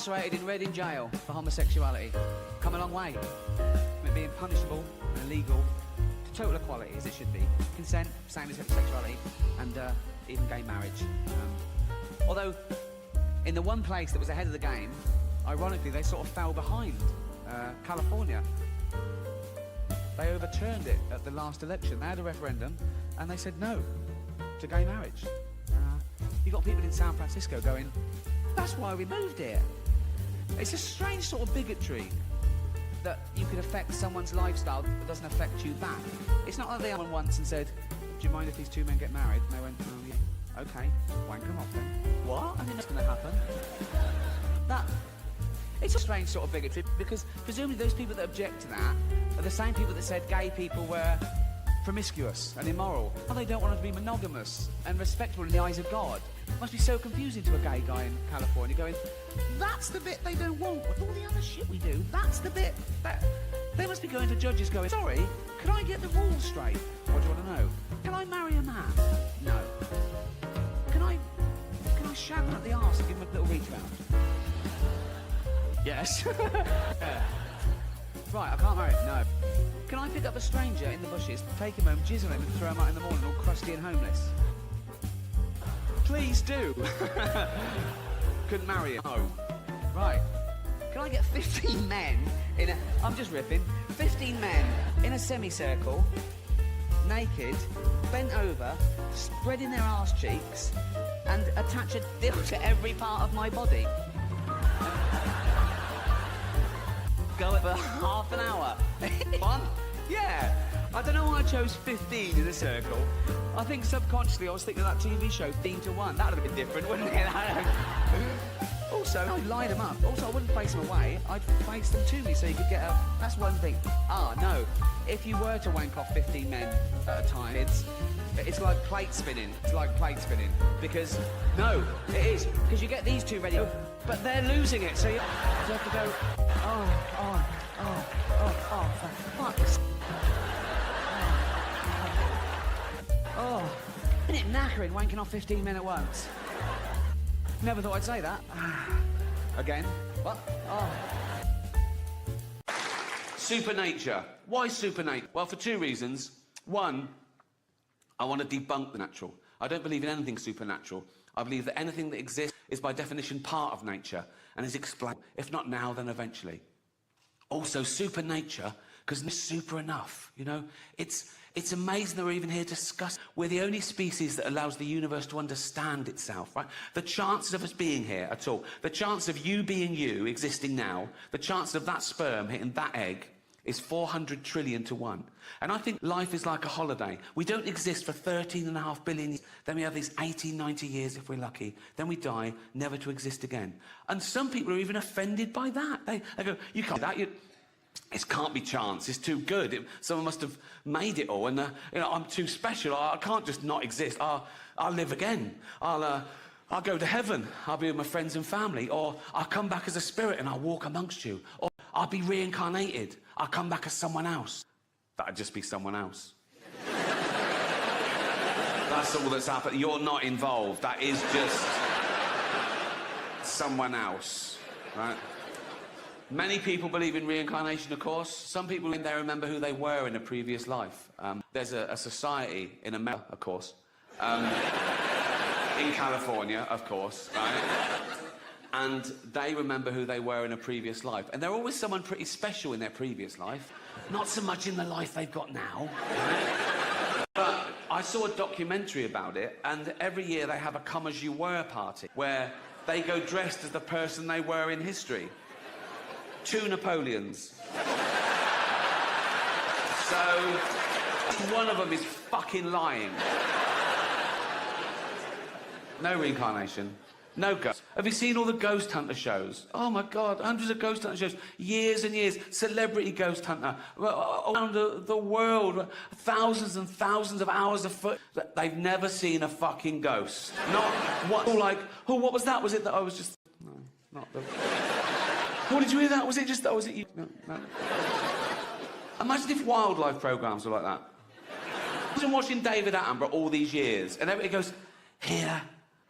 incarcerated in Reading jail for homosexuality. Come a long way. From it being punishable and illegal to total equality, as it should be. Consent, same-sex sexuality, and even gay marriage. Although, in the one place that was ahead of the game, ironically, they sort of fell behind. California. They overturned it at the last election. They had a referendum, and they said no to gay marriage. You got people in San Francisco going, that's why we moved here. It's a strange sort of bigotry that you could affect someone's lifestyle but doesn't affect you back. It's not like they went once and said, do you mind if these two men get married? And they went, oh yeah, okay, wank them off then. What? I think that's going to happen. It's a strange sort of bigotry because presumably those people that object to that are the same people that said gay people were promiscuous and immoral. Well, they don't want them to be monogamous and respectable in the eyes of God. It must be so confusing to a gay guy in California going, that's the bit they don't want. With all the other shit we do, that's the bit that... They must be going to judges going, sorry, can I get the rules straight? What do you want to know? Can I marry a man? No. Can I shag him at the arse and give him a little reach round? Yes. Yeah. Right, I can't marry him. No. Can I pick up a stranger in the bushes, take him home, jizz on him and throw him out in the morning all crusty and homeless? Please do. Couldn't marry him. No. Right. Can I get 15 men in a... I'm just ripping. 15 men in a semicircle, naked, bent over, spreading their arse cheeks, and attach a dick to every part of my body? Go for half an hour. One? Yeah. I don't know why I chose 15 in a circle. I think subconsciously I was thinking of that TV show, 15 to 1. That would have been different, wouldn't it? Also, I'd line them up. Also, I wouldn't face them away. I'd face them to me so you could get a... That's one thing. No. If you were to wank off 15 men at a time, it's like plate spinning. It's like plate spinning. Because, no, it is. Because you get these two ready, but they're losing it. So you have to go, for fuck's sake. Isn't it knackering wanking off 15 men at once? Never thought I'd say that. Again. What? Supernature. Why supernature? Well, for two reasons. One, I want to debunk the natural. I don't believe in anything supernatural. I believe that anything that exists is by definition part of nature and is explained. If not now, then eventually. Also, supernature, because it's super enough, you know? It's amazing that we're even here to discuss. We're the only species that allows the universe to understand itself, right? The chances of us being here at all, the chance of you being you, existing now, the chance of that sperm hitting that egg is 400 trillion to 1. And I think life is like a holiday. We don't exist for 13.5 billion years. Then we have these 80, 90 years if we're lucky. Then we die, never to exist again. And some people are even offended by that. They go, you can't do that. It can't be chance. It's too good. Someone must have made it all. And, you know, I'm too special. I can't just not exist. I'll live again. I'll go to heaven. I'll be with my friends and family. Or I'll come back as a spirit and I'll walk amongst you. Or I'll be reincarnated. I'll come back as someone else. That'd just be someone else. That's all that's happened. You're not involved. That is just someone else, right? Many people believe in reincarnation, of course. Some people, they remember who they were in a previous life. There's a society in America, of course. In California, of course, right? And they remember who they were in a previous life. And they're always someone pretty special in their previous life. Not so much in the life they've got now. But I saw a documentary about it, and every year they have a come as you were party, where they go dressed as the person they were in history. 2 Napoleons. So, one of them is fucking lying. No reincarnation. No ghosts. Have you seen all the ghost hunter shows? Oh my God, hundreds of ghost hunter shows. Years and years. Celebrity ghost hunter. Around the world. Thousands and thousands of hours of foot. They've never seen a fucking ghost. Not what, like, oh, what was that? Was it that I was just... No, not the... What, did you hear that? Was it just that? Was it you? No, no. Imagine if wildlife programmes were like that. Imagine watching David Attenborough all these years, and everybody goes, here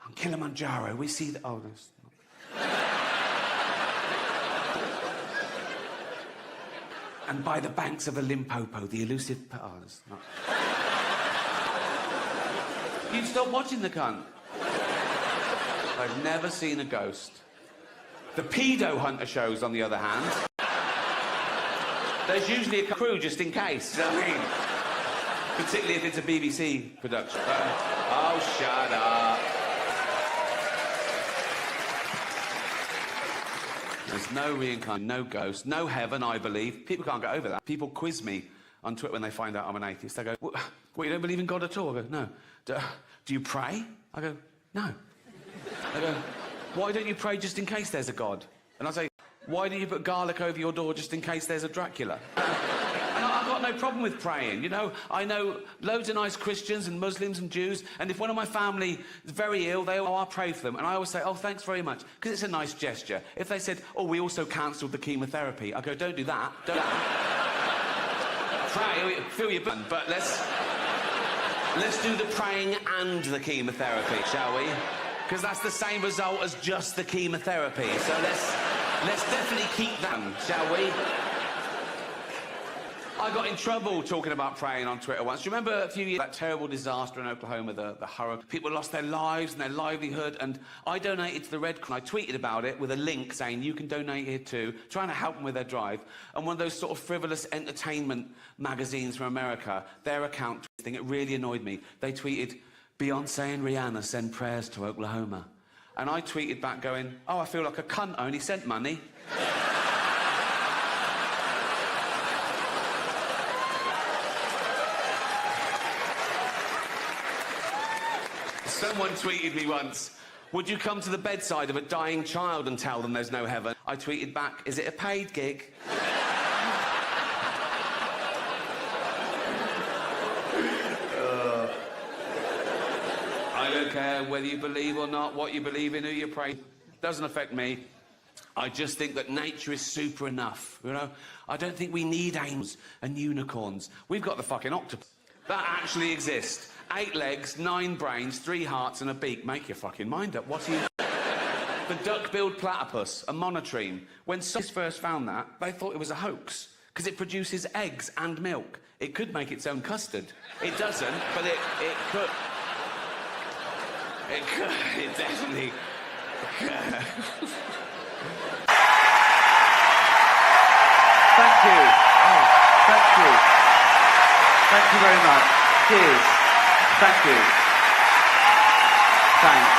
on Kilimanjaro, we see the... Oh, no. and by the banks of a Limpopo, the elusive... Oh, that's not... You'd stop watching the cunt. I've never seen a ghost. The pedo hunter shows, on the other hand, there's usually a crew just in case, you know what I mean? Particularly if it's a BBC production. Oh, shut up. There's no reincarnation, no ghost, no heaven, I believe. People can't get over that. People quiz me on Twitter when they find out I'm an atheist. They go, what, you don't believe in God at all? I go, no. Do you pray? I go, no. They go, why don't you pray just in case there's a God? And I say, why do you put garlic over your door just in case there's a Dracula? And I've got no problem with praying, you know. I know loads of nice Christians and Muslims and Jews, and if one of my family is very ill, I pray for them. And I always say, oh, thanks very much, because it's a nice gesture. If they said, oh, we also cancelled the chemotherapy, I go, don't do that. Don't do that. Pray, feel your button, but let's do the praying and the chemotherapy, shall we? Because that's the same result as just the chemotherapy. So let's definitely keep that, shall we? I got in trouble talking about praying on Twitter once. Do you remember a few years, that terrible disaster in Oklahoma, the hurricane? People lost their lives and their livelihood, and I donated to the Red Cross. I tweeted about it with a link saying, you can donate here too, trying to help them with their drive. And one of those sort of frivolous entertainment magazines from America, their account thing, it really annoyed me. They tweeted, Beyonce and Rihanna send prayers to Oklahoma. And I tweeted back going, oh, I feel like a cunt, I only sent money. Someone tweeted me once, would you come to the bedside of a dying child and tell them there's no heaven? I tweeted back, is it a paid gig? I don't care whether you believe or not, what you believe in, who you pray. Doesn't affect me. I just think that nature is super enough, you know? I don't think we need angels and unicorns. We've got the fucking octopus. That actually exists. 8 legs, 9 brains, 3 hearts and a beak. Make your fucking mind up. What are you... The duck-billed platypus, a monotreme. When scientists first found that, they thought it was a hoax, because it produces eggs and milk. It could make its own custard. It doesn't, but it could. It could. It definitely could. Thank you. Oh, thank you. Thank you very much. Cheers. Thank you. Thanks.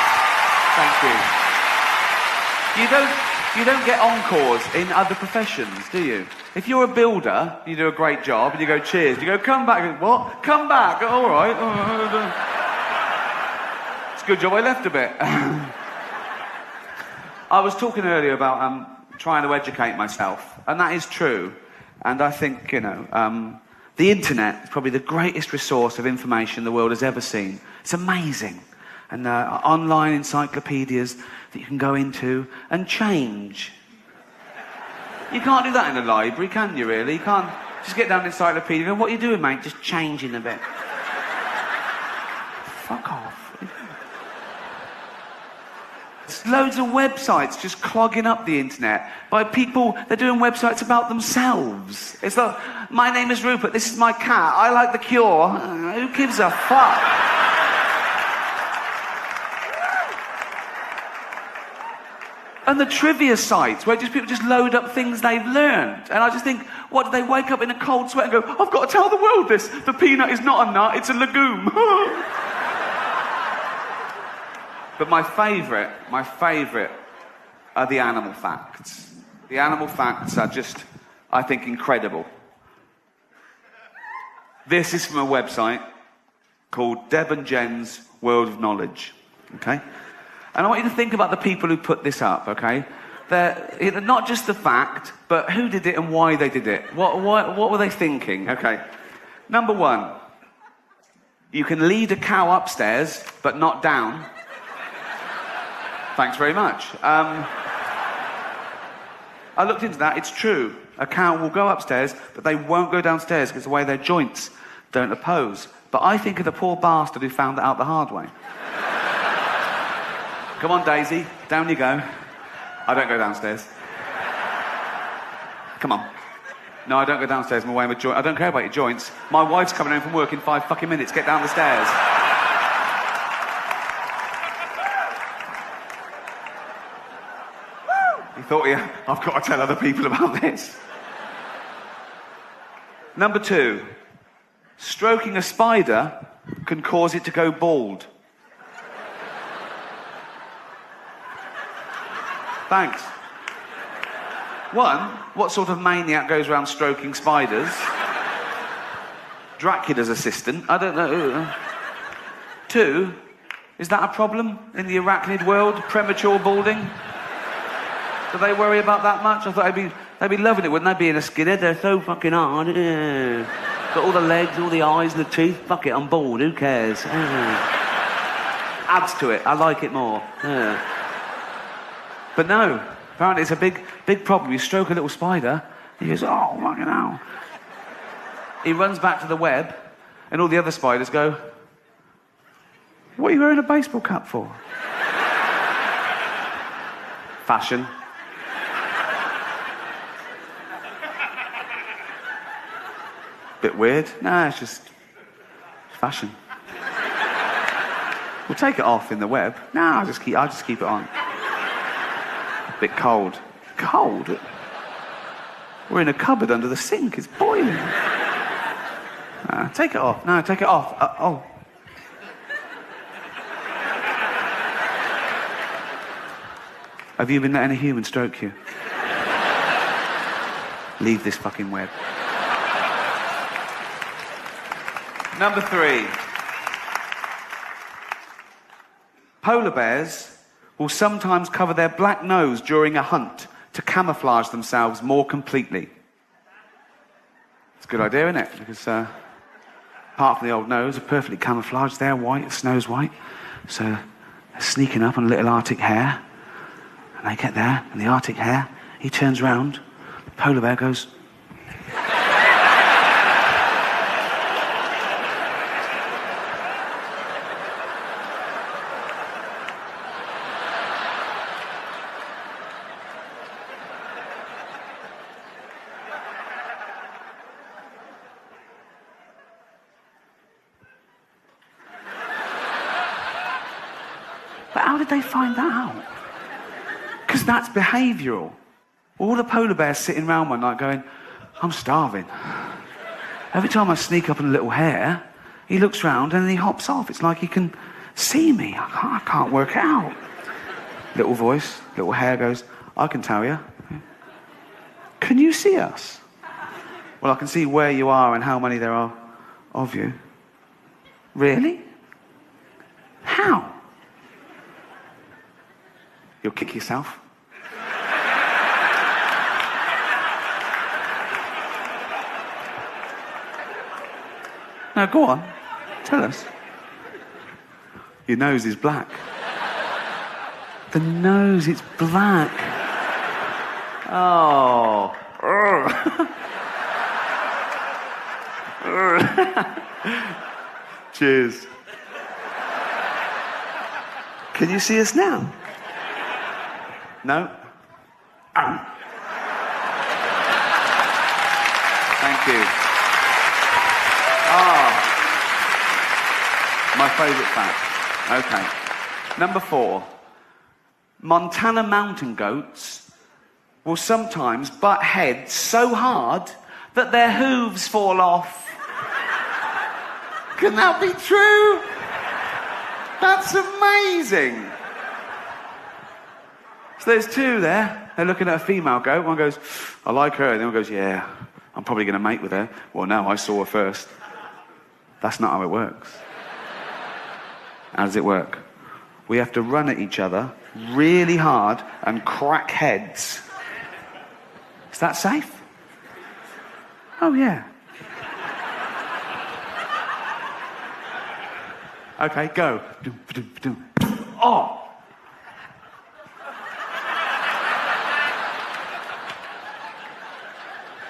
Thank you. You don't get encores in other professions, do you? If you're a builder, you do a great job, and you go, cheers. You go, come back. What? Come back. All right. It's a good job I left a bit. I was talking earlier about trying to educate myself, and that is true. And I think, you know, the internet is probably the greatest resource of information the world has ever seen. It's amazing. And online encyclopedias that you can go into and change. You can't do that in a library, can you, really? You can't just get down an encyclopedia and go, what are you doing, mate? Just changing a bit. Fuck off. There's loads of websites just clogging up the internet by people, they're doing websites about themselves. It's like, my name is Rupert, this is my cat, I like The Cure. Who gives a fuck? And the trivia sites, where just people just load up things they've learned. And I just think, what, do they wake up in a cold sweat and go, I've got to tell the world this, the peanut is not a nut, it's a legume. But my favourite are the animal facts. The animal facts are just, I think, incredible. This is from a website called Deb and Jen's World of Knowledge, okay? And I want you to think about the people who put this up, okay? They're not just the fact, but who did it and why they did it. What were they thinking? Okay. Number 1, you can lead a cow upstairs, but not down. Thanks very much. I looked into that, it's true. A cow will go upstairs, but they won't go downstairs because the way their joints don't oppose. But I think of the poor bastard who found that out the hard way. Come on, Daisy, down you go. I don't go downstairs. Come on. No, I don't go downstairs. I'm away with joints. I don't care about your joints. My wife's coming home from work in 5 fucking minutes. Get down the stairs. You thought, yeah, I've got to tell other people about this. Number 2. Stroking a spider can cause it to go bald. Thanks. 1, what sort of maniac goes around stroking spiders? Dracula's assistant? I don't know. 2, is that a problem in the arachnid world? Premature balding? Do they worry about that much? I thought they'd be loving it, wouldn't they? Being a skinhead, they're so fucking hard. Got all the legs, all the eyes, and the teeth. Fuck it, I'm bald. Who cares? Adds to it. I like it more. But no, apparently it's a big problem. You stroke a little spider, he goes, oh, fucking hell. He runs back to the web, and all the other spiders go, what are you wearing a baseball cap for? Fashion. Bit weird. Nah, it's just fashion. We'll take it off in the web. Nah, I'll just keep it on. Bit cold. Cold? We're in a cupboard under the sink. It's boiling. Take it off. No, take it off. Oh. Have you been letting a human stroke you? Leave this fucking web. Number 3. Polar bears will sometimes cover their black nose during a hunt to camouflage themselves more completely. It's a good idea, isn't it? Because apart from the old nose, are perfectly camouflaged. They're white, the snow's white. So they're sneaking up on a little Arctic hare. And they get there, and the Arctic hare, he turns round, the polar bear goes... But how did they find that out? Because that's behavioural. All the polar bears sitting round one night going, I'm starving. Every time I sneak up on a little hare, he looks round and then he hops off. It's like he can see me. I can't work it out. Little voice, little hare goes, I can tell you. Can you see us? Well, I can see where you are and how many there are of you. Really? How? You'll kick yourself. No, go on. Tell us. Your nose is black. The nose, it's black. Oh. Cheers. Can you see us now? No? Thank you. My favourite fact. Okay. Number 4. Montana mountain goats will sometimes butt heads so hard that their hooves fall off. Can that be true? That's amazing. So there's 2 there. They're looking at a female goat. One goes, I like her. And the other goes, yeah, I'm probably going to mate with her. Well, no, I saw her first. That's not how it works. How does it work? We have to run at each other really hard and crack heads. Is that safe? Oh, yeah. Okay, go. Oh!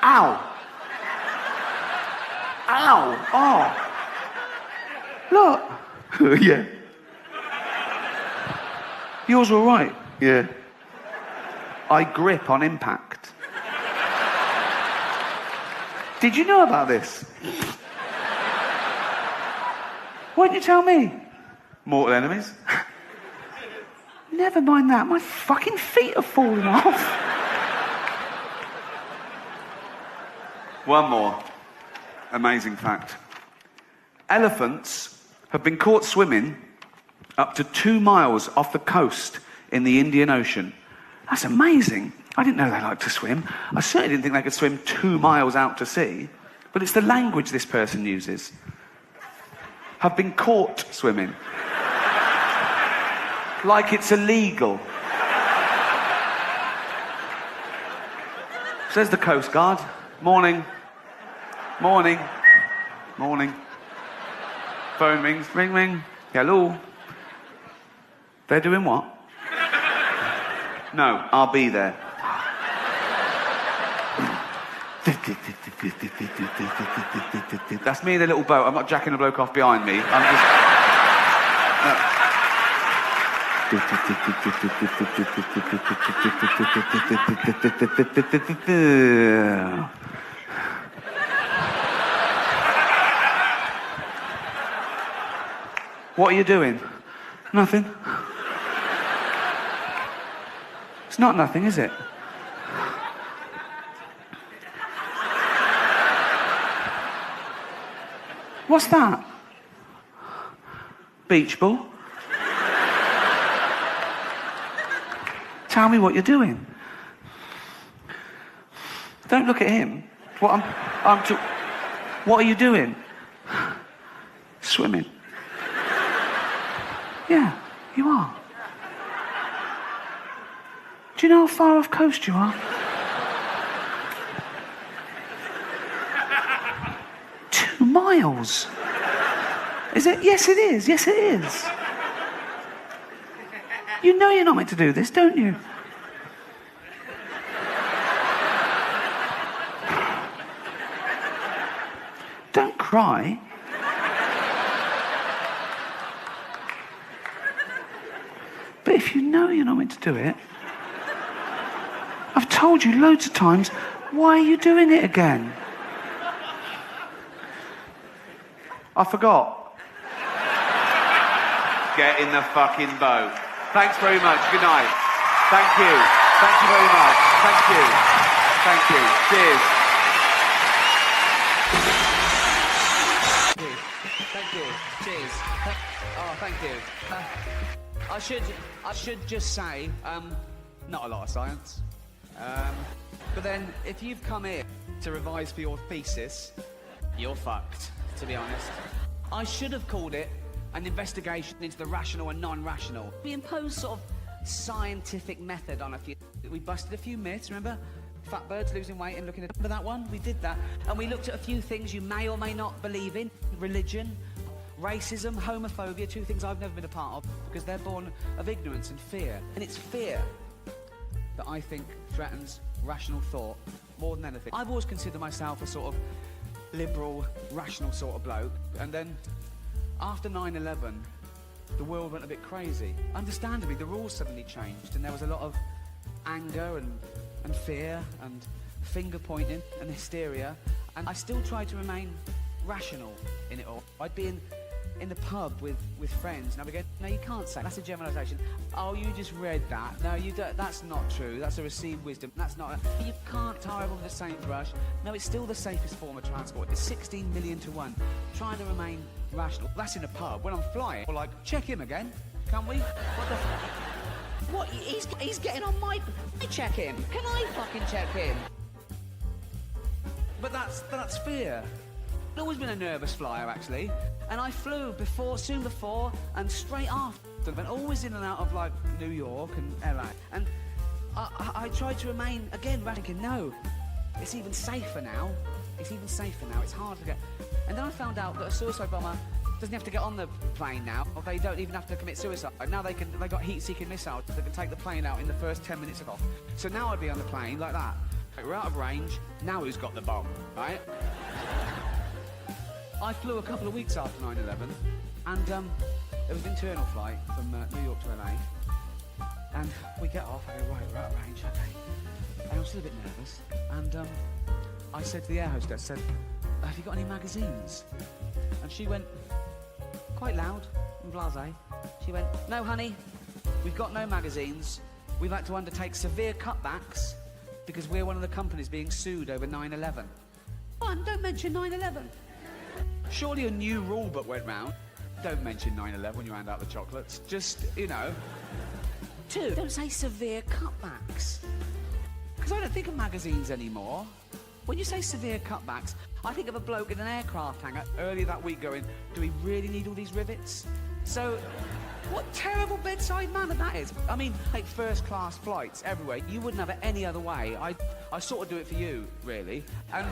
Ow! Ow! Oh! Look! Yeah. Yours all right? Yeah. I grip on impact. Did you know about this? Why didn't you tell me? Mortal enemies. Never mind that. My fucking feet are falling off. One more amazing fact. Elephants have been caught swimming up to 2 miles off the coast in the Indian Ocean. That's amazing. I didn't know they liked to swim. I certainly didn't think they could swim 2 miles out to sea. But it's the language this person uses. Have been caught swimming. Like it's illegal. Says the Coast Guard. Morning. Morning. Morning. Phone rings. Ring, ring. Hello. They're doing what? No, I'll be there. That's me in a little boat. I'm not jacking a bloke off behind me. I'm just... What are you doing? Nothing. It's not nothing, is it? What's that? Beach ball? Tell me what you're doing. Don't look at him. What are you doing? Swimming. Yeah, you are. Do you know how far off coast you are? 2 miles. Is it? Yes, it is. Yes, it is. You know you're not meant to do this, don't you? Don't cry. But if you know you're not meant to do it, I've told you loads of times, why are you doing it again? I forgot. Get in the fucking boat. Thanks very much. Good night. Thank you. Thank you very much. Thank you. Thank you. Cheers. Thank you. Cheers. Oh, thank you. I should just say, not a lot of science. But then, if you've come here to revise for your thesis, you're fucked, to be honest. I should have called it an investigation into the rational and non-rational. We imposed sort of scientific method on a few... We busted a few myths, remember? Fat birds losing weight and looking at... Remember that one? We did that. And we looked at a few things you may or may not believe in. Religion, racism, homophobia, 2 things I've never been a part of because they're born of ignorance and fear. And it's fear that I think threatens rational thought more than anything. I've always considered myself a sort of liberal, rational sort of bloke. And then after 9/11, the world went a bit crazy. Understandably, the rules suddenly changed and there was a lot of anger and fear and finger-pointing and hysteria. And I still try to remain rational in it all. I'd be in the pub with friends and I'd be going, no, you can't say, that's a generalisation. Oh, you just read that. No, you don't, that's not true. That's a received wisdom. That's not you can't tie everyone with the same brush. No, it's still the safest form of transport. It's 16 million to 1. Trying to remain rational. That's in a pub. When I'm flying, we're like, check him again. Can we? What the What? He's getting on my... I check him. Can I fucking check him? But that's fear. I've always been a nervous flyer, actually. And I flew soon before, and straight after. And always in and out of, like, New York and LA. And I tried to remain, again, thinking, no, it's even safer now. It's even safer now. It's hard to get... And then I found out that a suicide bomber doesn't have to get on the plane now, or they don't even have to commit suicide. Now they got heat-seeking missiles that can take the plane out in the first 10 minutes of off. So now I'd be on the plane like that. We're out of range. Now who's got the bomb, right? I flew a couple of weeks after 9/11, and it was an internal flight from New York to LA. And we get off, I go, right, we're out of range, okay. And She's a bit nervous. And I said to the air hostess, have you got any magazines? And she went, quite loud and blasé. She went, no, honey, we've got no magazines. We've had to undertake severe cutbacks because we're one of the companies being sued over 9/11. One, don't mention 9/11. Surely a new rule book went round. Don't mention 9/11 when you hand out the chocolates. Just, you know. Two, don't say severe cutbacks. Because I don't think of magazines anymore. When you say severe cutbacks, I think of a bloke in an aircraft hangar earlier that week going, do we really need all these rivets? So, what terrible bedside manner that is. I mean, like first-class flights everywhere. You wouldn't have it any other way. I sort of do it for you, really. And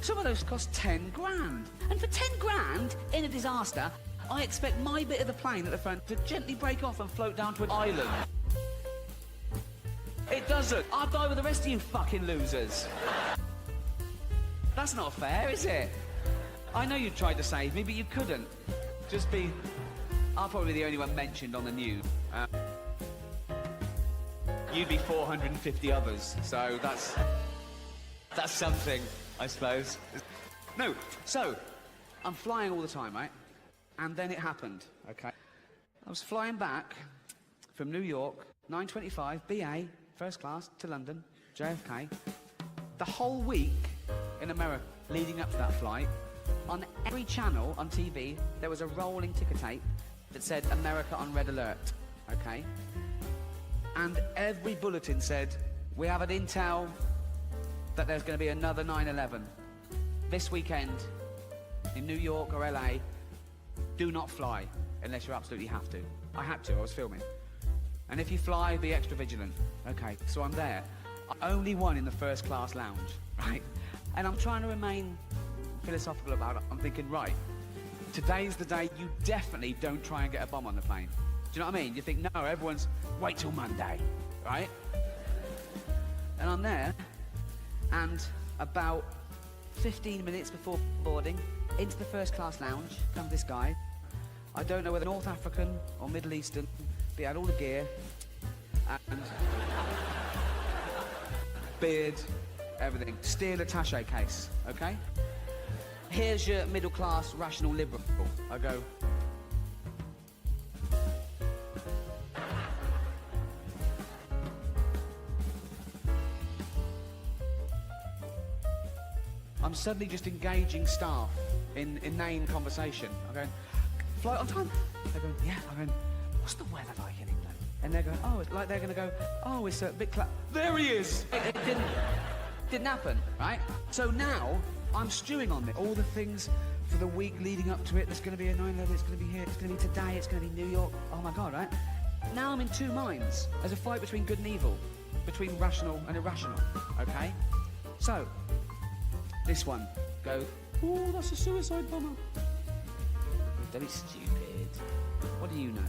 some of those cost 10 grand. And for 10 grand, in a disaster, I expect my bit of the plane at the front to gently break off and float down to an island. It doesn't. I'll die with the rest of you fucking losers. That's not fair, is it? I know you tried to save me, but you couldn't. Just be... I'll probably be the only one mentioned on the news. You'd be 450 others, so that's something, I suppose. No, so, I'm flying all the time, right? And then it happened, okay? I was flying back from New York, 9:25, BA, first class, to London, JFK. The whole week in America leading up to that flight, on every channel on TV, there was a rolling ticker tape that said America on red alert, okay? And every bulletin said, we have an intel that there's going to be another 9/11 this weekend in New York or LA. Do not fly unless you absolutely have to. I had to, I was filming. And if you fly, be extra vigilant. Okay, so I'm there. Only one in the first class lounge, right? And I'm trying to remain philosophical about it. I'm thinking, right, today's the day you definitely don't try and get a bomb on the plane. Do you know what I mean? You think, no, everyone's, wait till Monday, right? And I'm there, and about 15 minutes before boarding, into the first class lounge comes this guy. I don't know whether North African or Middle Eastern, but he had all the gear, and beard, everything. Steel attaché case, okay? Here's your middle class rational liberal. I go, I'm suddenly just engaging staff in inane conversation. I'm going, flight on time? They're going, yeah. I'm going, what's the weather like in England? And they're going, oh, it's like they're going to go, oh, it's a bit there he is! It didn't happen, right? So now, I'm stewing on it. All the things for the week leading up to it. There's going to be a 9/11, it's going to be here, it's going to be today, it's going to be New York. Oh my God, right? Now I'm in two minds. There's a fight between good and evil, between rational and irrational, okay? So, this one goes, oh, that's a suicide bomber. Don't be stupid. What do you know?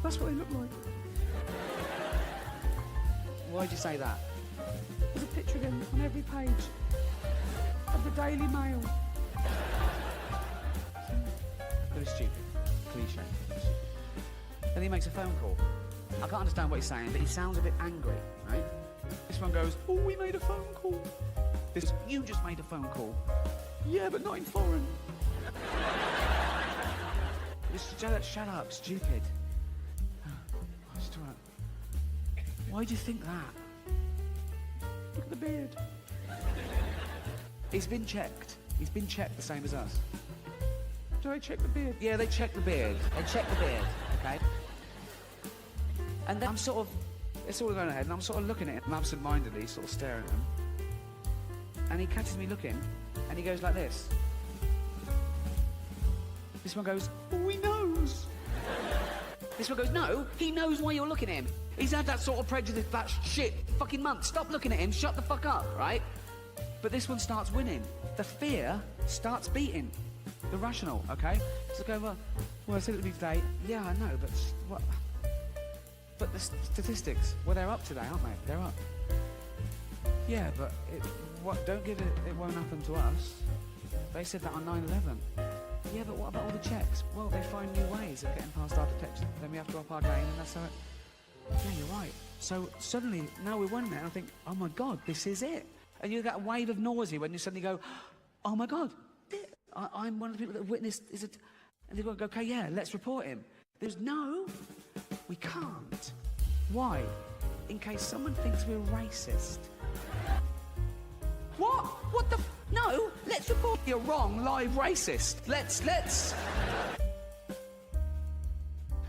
That's what they look like. Why'd you say that? There's a picture of him on every page of the Daily Mail. Very stupid. Cliche. Then he makes a phone call. I can't understand what he's saying, but he sounds a bit angry, right? This one goes, oh, we made a phone call. This, you just made a phone call. Yeah, but not in foreign. Shut up, stupid. Why do you think that? Look at the beard. He's been checked. He's been checked the same as us. Do they check the beard? Yeah, they check the beard. They check the beard, okay? And then I'm sort of, it's all going ahead, and I'm sort of looking at him absent-mindedly, sort of staring at him. And he catches me looking, and he goes like this. This one goes, oh, he knows. This one goes, no, he knows why you're looking at him. He's had that sort of prejudice, that shit, fucking month. Stop looking at him, shut the fuck up, right? But this one starts winning. The fear starts beating the rational, okay? So go, well, I said it would be today. Yeah, I know, but what? But the statistics, well, they're up today, aren't they? They're up. Yeah, but don't give it, it won't happen to us. They said that on 9/11. Yeah, but what about all the checks? Well, they find new ways of getting past our detection. Then we have to up our game, and that's how it... Yeah, you're right. So suddenly, now we're one there, and I think, oh my God, this is it. And you get a wave of nausea when you suddenly go, oh my God, I'm one of the people that have witnessed, is it? And they go, okay, yeah, let's report him. There's no, we can't. Why? In case someone thinks we're racist. What? What the no, let's report you're wrong, live racist. Let's.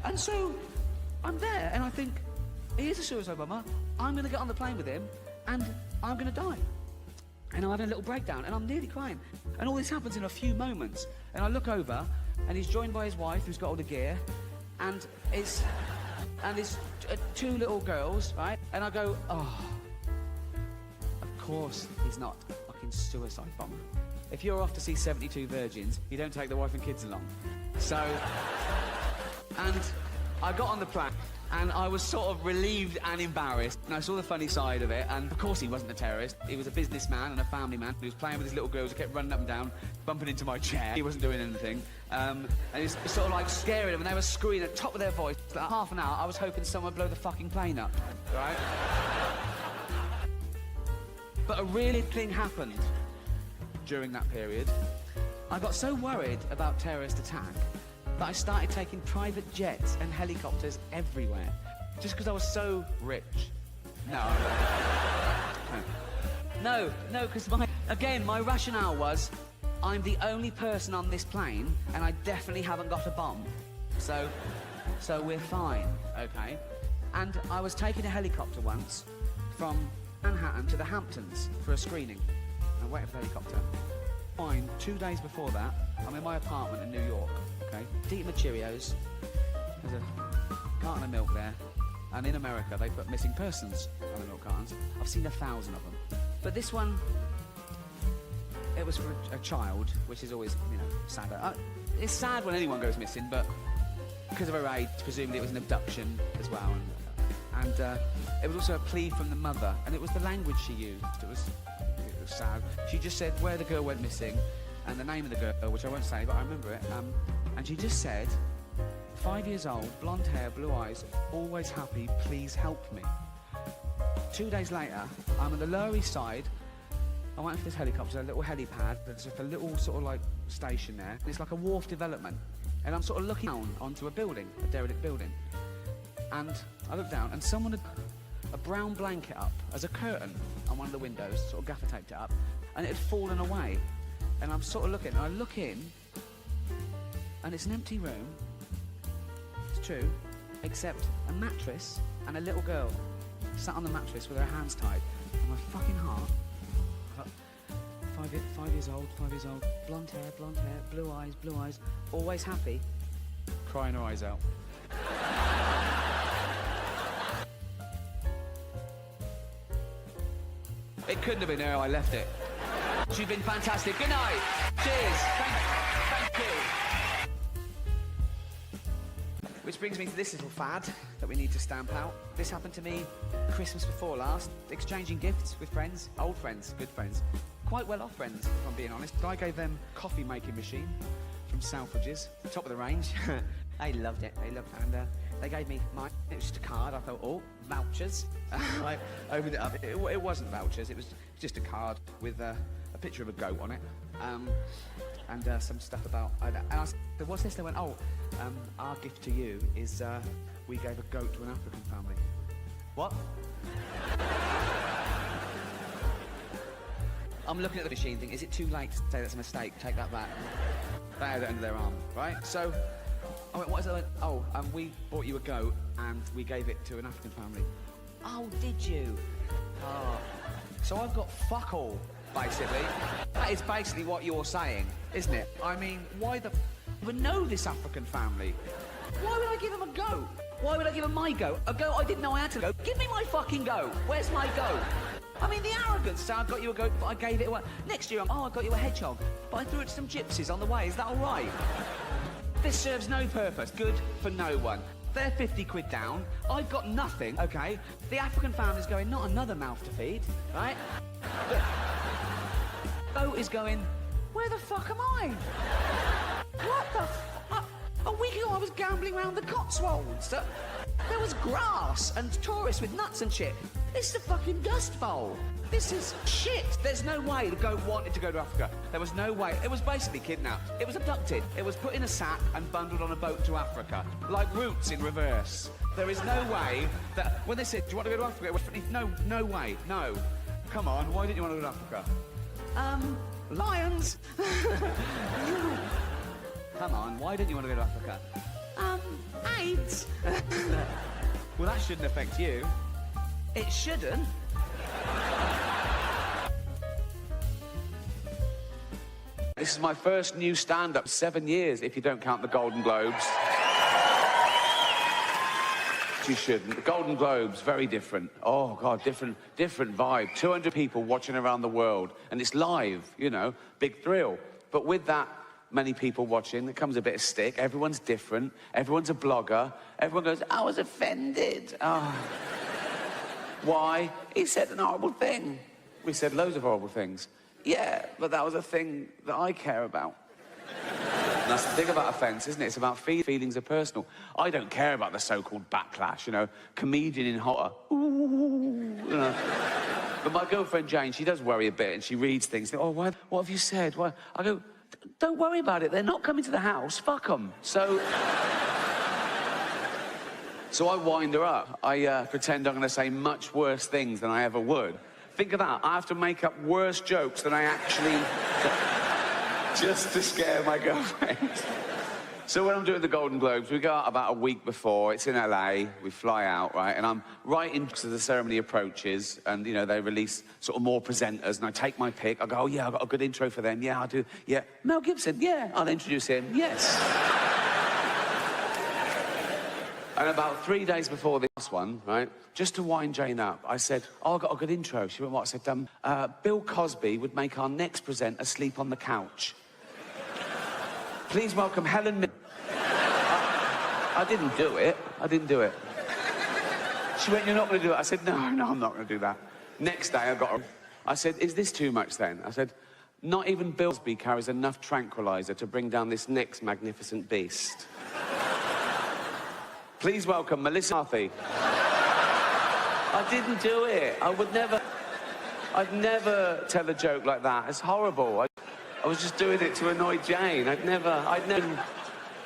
And so, I'm there, and I think, here's a suicide bomber. I'm going to get on the plane with him, and I'm going to die. And I'm having a little breakdown, and I'm nearly crying. And all this happens in a few moments. And I look over, and he's joined by his wife, who's got all the gear, and his two little girls, right? And I go, oh, of course he's not a fucking suicide bomber. If you're off to see 72 Virgins, you don't take the wife and kids along. So, and I got on the plane, and I was sort of relieved and embarrassed. And I saw the funny side of it, and of course he wasn't a terrorist. He was a businessman and a family man who was playing with his little girls who kept running up and down, bumping into my chair. He wasn't doing anything. And he was sort of like scaring them, and they were screaming at the top of their voice. For like half an hour, I was hoping someone would blow the fucking plane up, right? But a really thing happened during that period. I got so worried about terrorist attack that I started taking private jets and helicopters everywhere, just because I was so rich. No, because my rationale was, I'm the only person on this plane, and I definitely haven't got a bomb, so we're fine, okay? And I was taking a helicopter once from Manhattan to the Hamptons for a screening. I'm waiting for the helicopter. Fine, 2 days before that, I'm in my apartment in New York, okay? Eating my Cheerios. There's a carton of milk there. And in America, they put missing persons on the milk cartons. I've seen 1,000 of them. But this one, it was for a child, which is always, sad. It's sad when anyone goes missing, but because of her age, presumably it was an abduction as well. And it was also a plea from the mother, and it was the language she used. It was sad. She just said where the girl went missing and the name of the girl, which I won't say, but I remember it. And she just said, 5 years old, blonde hair, blue eyes, always happy, please help me. 2 days later, I'm on the Lower East Side. I went for this helicopter, a little helipad. There's just a little sort of like station there. And it's like a wharf development. And I'm sort of looking down onto a building, a derelict building. And I look down, and someone had a brown blanket up as a curtain on one of the windows, sort of gaffer taped it up, and it had fallen away. And I'm sort of looking, and I look in, and it's an empty room. It's true, except a mattress and a little girl sat on the mattress with her hands tied. And my fucking heart, I thought, 5 years old, blonde hair, blue eyes, always happy, crying her eyes out. It couldn't have been her, I left it. She's been fantastic. Good night. Cheers. Thank you. Which brings me to this little fad that we need to stamp out. This happened to me Christmas before last. Exchanging gifts with friends, old friends, good friends. Quite well off friends, if I'm being honest. I gave them a coffee making machine from Selfridges, top of the range. They loved it, and they gave me mine. It was just a card. I thought, oh, vouchers. I opened it up. It wasn't vouchers, it was just a card with a picture of a goat on it. And some stuff about... And I said, what's this? They went, oh, our gift to you is we gave a goat to an African family. What? I'm looking at the machine thinking, is it too late to say that's a mistake? Take that back. They had it under their arm, right? So I went, what is it? I went, oh, we bought you a goat and we gave it to an African family. Oh, did you? Oh. So I've got fuck all, basically. That is basically what you're saying, isn't it? I mean, why the... I would know this African family. Why would I give them a goat? Why would I give them my goat? A goat I didn't know I had to go. Give me my fucking goat. Where's my goat? I mean, the arrogance. So I got you a goat, but I gave it away. Next year, I got you a hedgehog, but I threw it to some gypsies on the way. Is that all right? This serves no purpose. Good for no one. They're 50 quid down. I've got nothing, okay? The African family's going, not another mouth to feed, right? The goat is going, where the fuck am I? What the fuck? A week ago I was gambling around the Cotswolds. There was grass and tourists with nuts and shit. This is a fucking dust bowl. This is shit. There's no way the goat wanted to go to Africa. There was no way. It was basically kidnapped. It was abducted. It was put in a sack and bundled on a boat to Africa. Like Roots in reverse. There is no way that... When they said, do you want to go to Africa? It was, no way. No. Come on, why didn't you want to go to Africa? Lions. Come on, why didn't you want to go to Africa? AIDS. Well, that shouldn't affect you. It shouldn't. This is my first new stand-up, 7 years, if you don't count the Golden Globes. You shouldn't. The Golden Globes, very different. Oh, God, different vibe. 200 people watching around the world, and it's live, you know, big thrill. But with that many people watching, there comes a bit of stick. Everyone's different. Everyone's a blogger. Everyone goes, I was offended. Oh. Why? He said an horrible thing. We said loads of horrible things. Yeah, but that was a thing that I care about. And that's the thing about offence, isn't it? It's about feelings are personal. I don't care about the so-called backlash, you know, comedian in horror. Ooh, you know. But my girlfriend Jane, she does worry a bit, and she reads things. Oh, what have you said? Why? I go, don't worry about it. They're not coming to the house. Fuck them. So I wind her up. I pretend I'm going to say much worse things than I ever would. Think of that. I have to make up worse jokes than I actually... just to scare my girlfriend. So when I'm doing the Golden Globes, we go out about a week before. It's in LA. We fly out, right? And I'm right into the ceremony approaches, and, you know, they release sort of more presenters, and I take my pick. I go, oh, yeah, I've got a good intro for them. Yeah, I do. Yeah. Mel Gibson. Yeah, I'll introduce him. Yes. And about 3 days before this one, right, just to wind Jane up, I said, oh, I've got a good intro. She went, what? I said, Bill Cosby would make our next presenter sleep on the couch. Please welcome Helen Mirren. I didn't do it. I didn't do it. She went, you're not going to do it? I said, no, I'm not going to do that. Next day, I said, is this too much then? I said, not even Bill Cosby carries enough tranquilizer to bring down this next magnificent beast. Please welcome Melissa McCarthy. I didn't do it. I'd never tell a joke like that. It's horrible. I was just doing it to annoy Jane. I'd never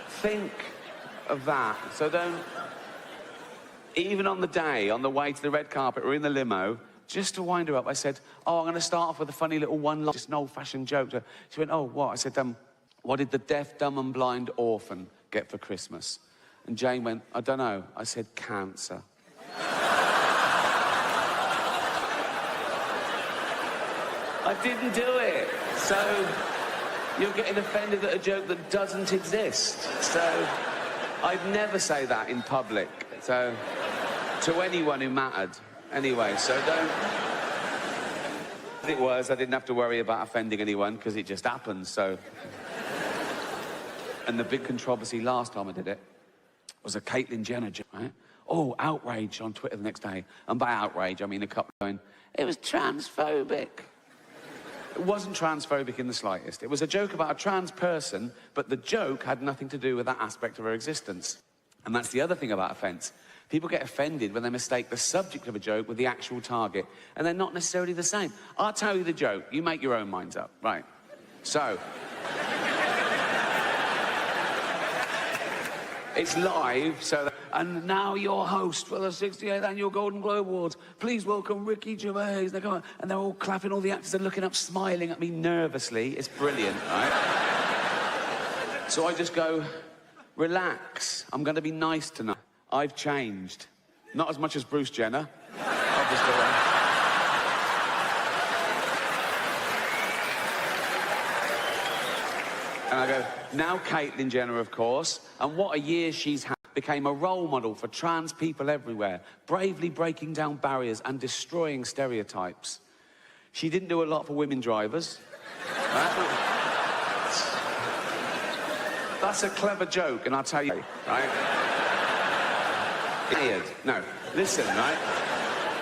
think of that. So don't... Even on the day, on the way to the red carpet, we're in the limo, just to wind her up, I said, oh, I'm going to start off with a funny little one-line, just an old-fashioned joke. She went, oh, what? I said, what did the deaf, dumb and blind orphan get for Christmas? And Jane went, I don't know. I said, cancer. I didn't do it. So you're getting offended at a joke that doesn't exist. So I'd never say that in public. So to anyone who mattered. Anyway, so don't... It was, I didn't have to worry about offending anyone because it just happened, so... And the big controversy last time I did it was a Caitlyn Jenner joke, right? Oh, outrage on Twitter the next day. And by outrage, I mean a couple going, it was transphobic. It wasn't transphobic in the slightest. It was a joke about a trans person, but the joke had nothing to do with that aspect of her existence. And that's the other thing about offence. People get offended when they mistake the subject of a joke with the actual target, and they're not necessarily the same. I'll tell you the joke. You make your own minds up. Right. So... It's live, so... And now your host for the 68th Annual Golden Globe Awards. Please welcome Ricky Gervais. They come on, and they're all clapping, all the actors are looking up, smiling at me nervously. It's brilliant, right? So I just go, relax. I'm going to be nice tonight. I've changed. Not as much as Bruce Jenner. Obviously. And I go, now Caitlyn Jenner, of course, and what a year she's had. Became a role model for trans people everywhere, bravely breaking down barriers and destroying stereotypes. She didn't do a lot for women drivers. That's a clever joke, and I'll tell you, right? No, listen, right?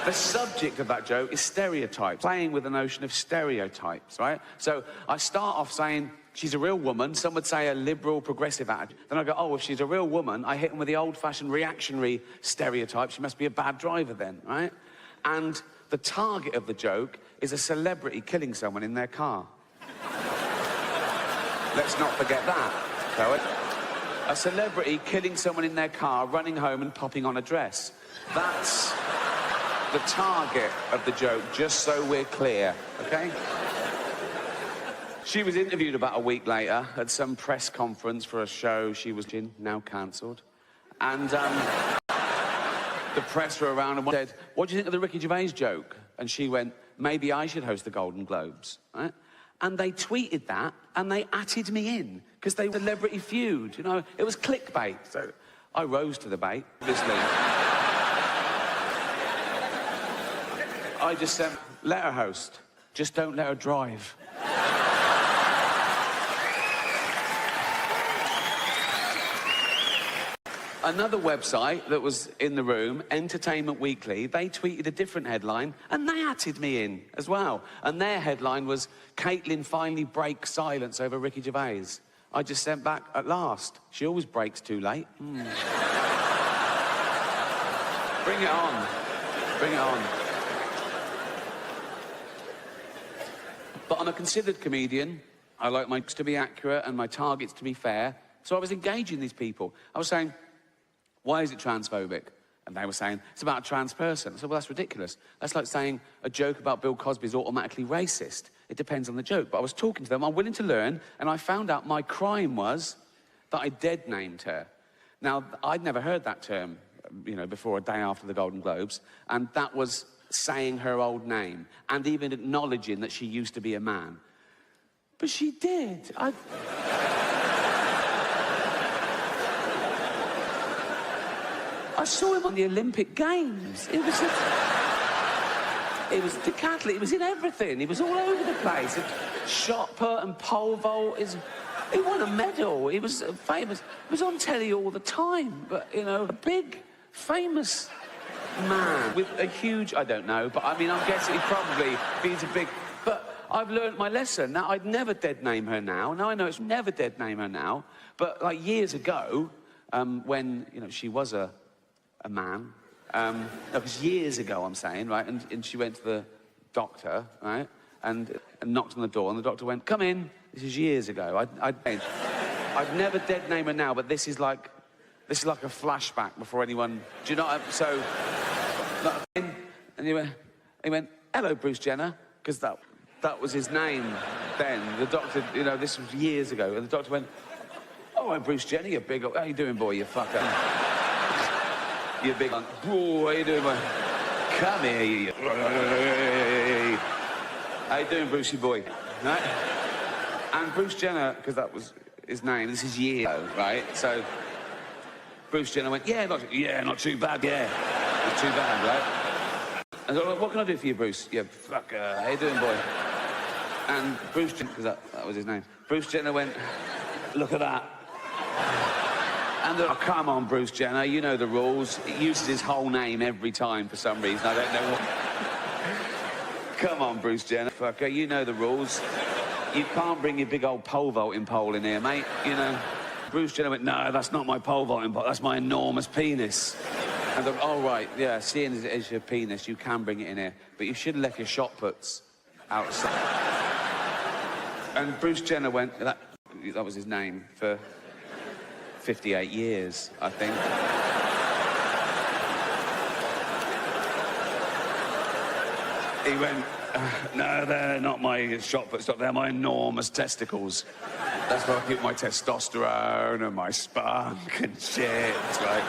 The subject of that joke is stereotypes, playing with the notion of stereotypes, right? So I start off saying, she's a real woman. Some would say a liberal, progressive attitude. Then I go, oh, if she's a real woman, I hit them with the old-fashioned reactionary stereotype. She must be a bad driver then, right? And the target of the joke is a celebrity killing someone in their car. Let's not forget that, shall we? A celebrity killing someone in their car, running home and popping on a dress. That's the target of the joke, just so we're clear, okay? She was interviewed about a week later at some press conference for a show she was in, now cancelled. And the press were around and said, what do you think of the Ricky Gervais joke? And she went, maybe I should host the Golden Globes, right? And they tweeted that, and they atted me in, because they were Celebrity Feud, you know? It was clickbait, so I rose to the bait, obviously. I just said, let her host, just don't let her drive. Another website that was in the room, Entertainment Weekly, they tweeted a different headline, and they atted me in as well. And their headline was, Caitlin finally breaks silence over Ricky Gervais. I just sent back, at last. She always breaks too late. Bring it on. Bring it on. But I'm a considered comedian. I like my jokes to be accurate and my targets to be fair. So I was engaging these people. I was saying, why is it transphobic? And they were saying, it's about a trans person. I said, well, that's ridiculous. That's like saying a joke about Bill Cosby is automatically racist. It depends on the joke. But I was talking to them, I'm willing to learn, and I found out my crime was that I dead-named her. Now, I'd never heard that term, you know, before a day after the Golden Globes, and that was saying her old name, and even acknowledging that she used to be a man. But she did. I saw him on the Olympic Games. It was decathlon. It was in everything. He was all over the place. Shot put and pole vault. He won a medal. He was famous. He was on telly all the time. But, you know, a big, famous man with a huge, I don't know, but I mean, I'm guessing he's a big, but I've learned my lesson. Now, I'd never dead name her now. Now I know it's never dead name her now. But like years ago, when, you know, she was a man, no, because years ago, I'm saying, right, and she went to the doctor, right, and knocked on the door, and the doctor went, come in. This is years ago. I'd never dead name her now, but this is like a flashback before anyone, do you know what so, and he went, hello, Bruce Jenner, because that was his name then. The doctor, you know, this was years ago, and the doctor went, oh, hi, Bruce Jenner, you big, how you doing, boy, you fucker? You big, oh, how you doing, boy? Come here, you. How you doing, Brucey boy? Right? And Bruce Jenner, because that was his name, this is years ago, right? So Bruce Jenner went, yeah, not too bad, yeah. Not too bad, right? And I thought, what can I do for you, Bruce? Yeah, fucker, how you doing, boy? And Bruce Jenner, because that was his name, Bruce Jenner went, look at that. And oh, come on, Bruce Jenner, you know the rules. He uses his whole name every time for some reason, I don't know what. Come on, Bruce Jenner, fucker, you know the rules. You can't bring your big old pole vaulting pole in here, mate, you know. Bruce Jenner went, no, that's not my pole vaulting pole, that's my enormous penis. And I thought, oh, right, yeah, seeing as it is your penis, you can bring it in here, but you should have left your shot puts outside. And Bruce Jenner went, that was his name for 58 years, I think. He went, no, they're not my shot puts, they're my enormous testicles. That's where I keep my testosterone and my spunk and shit, right?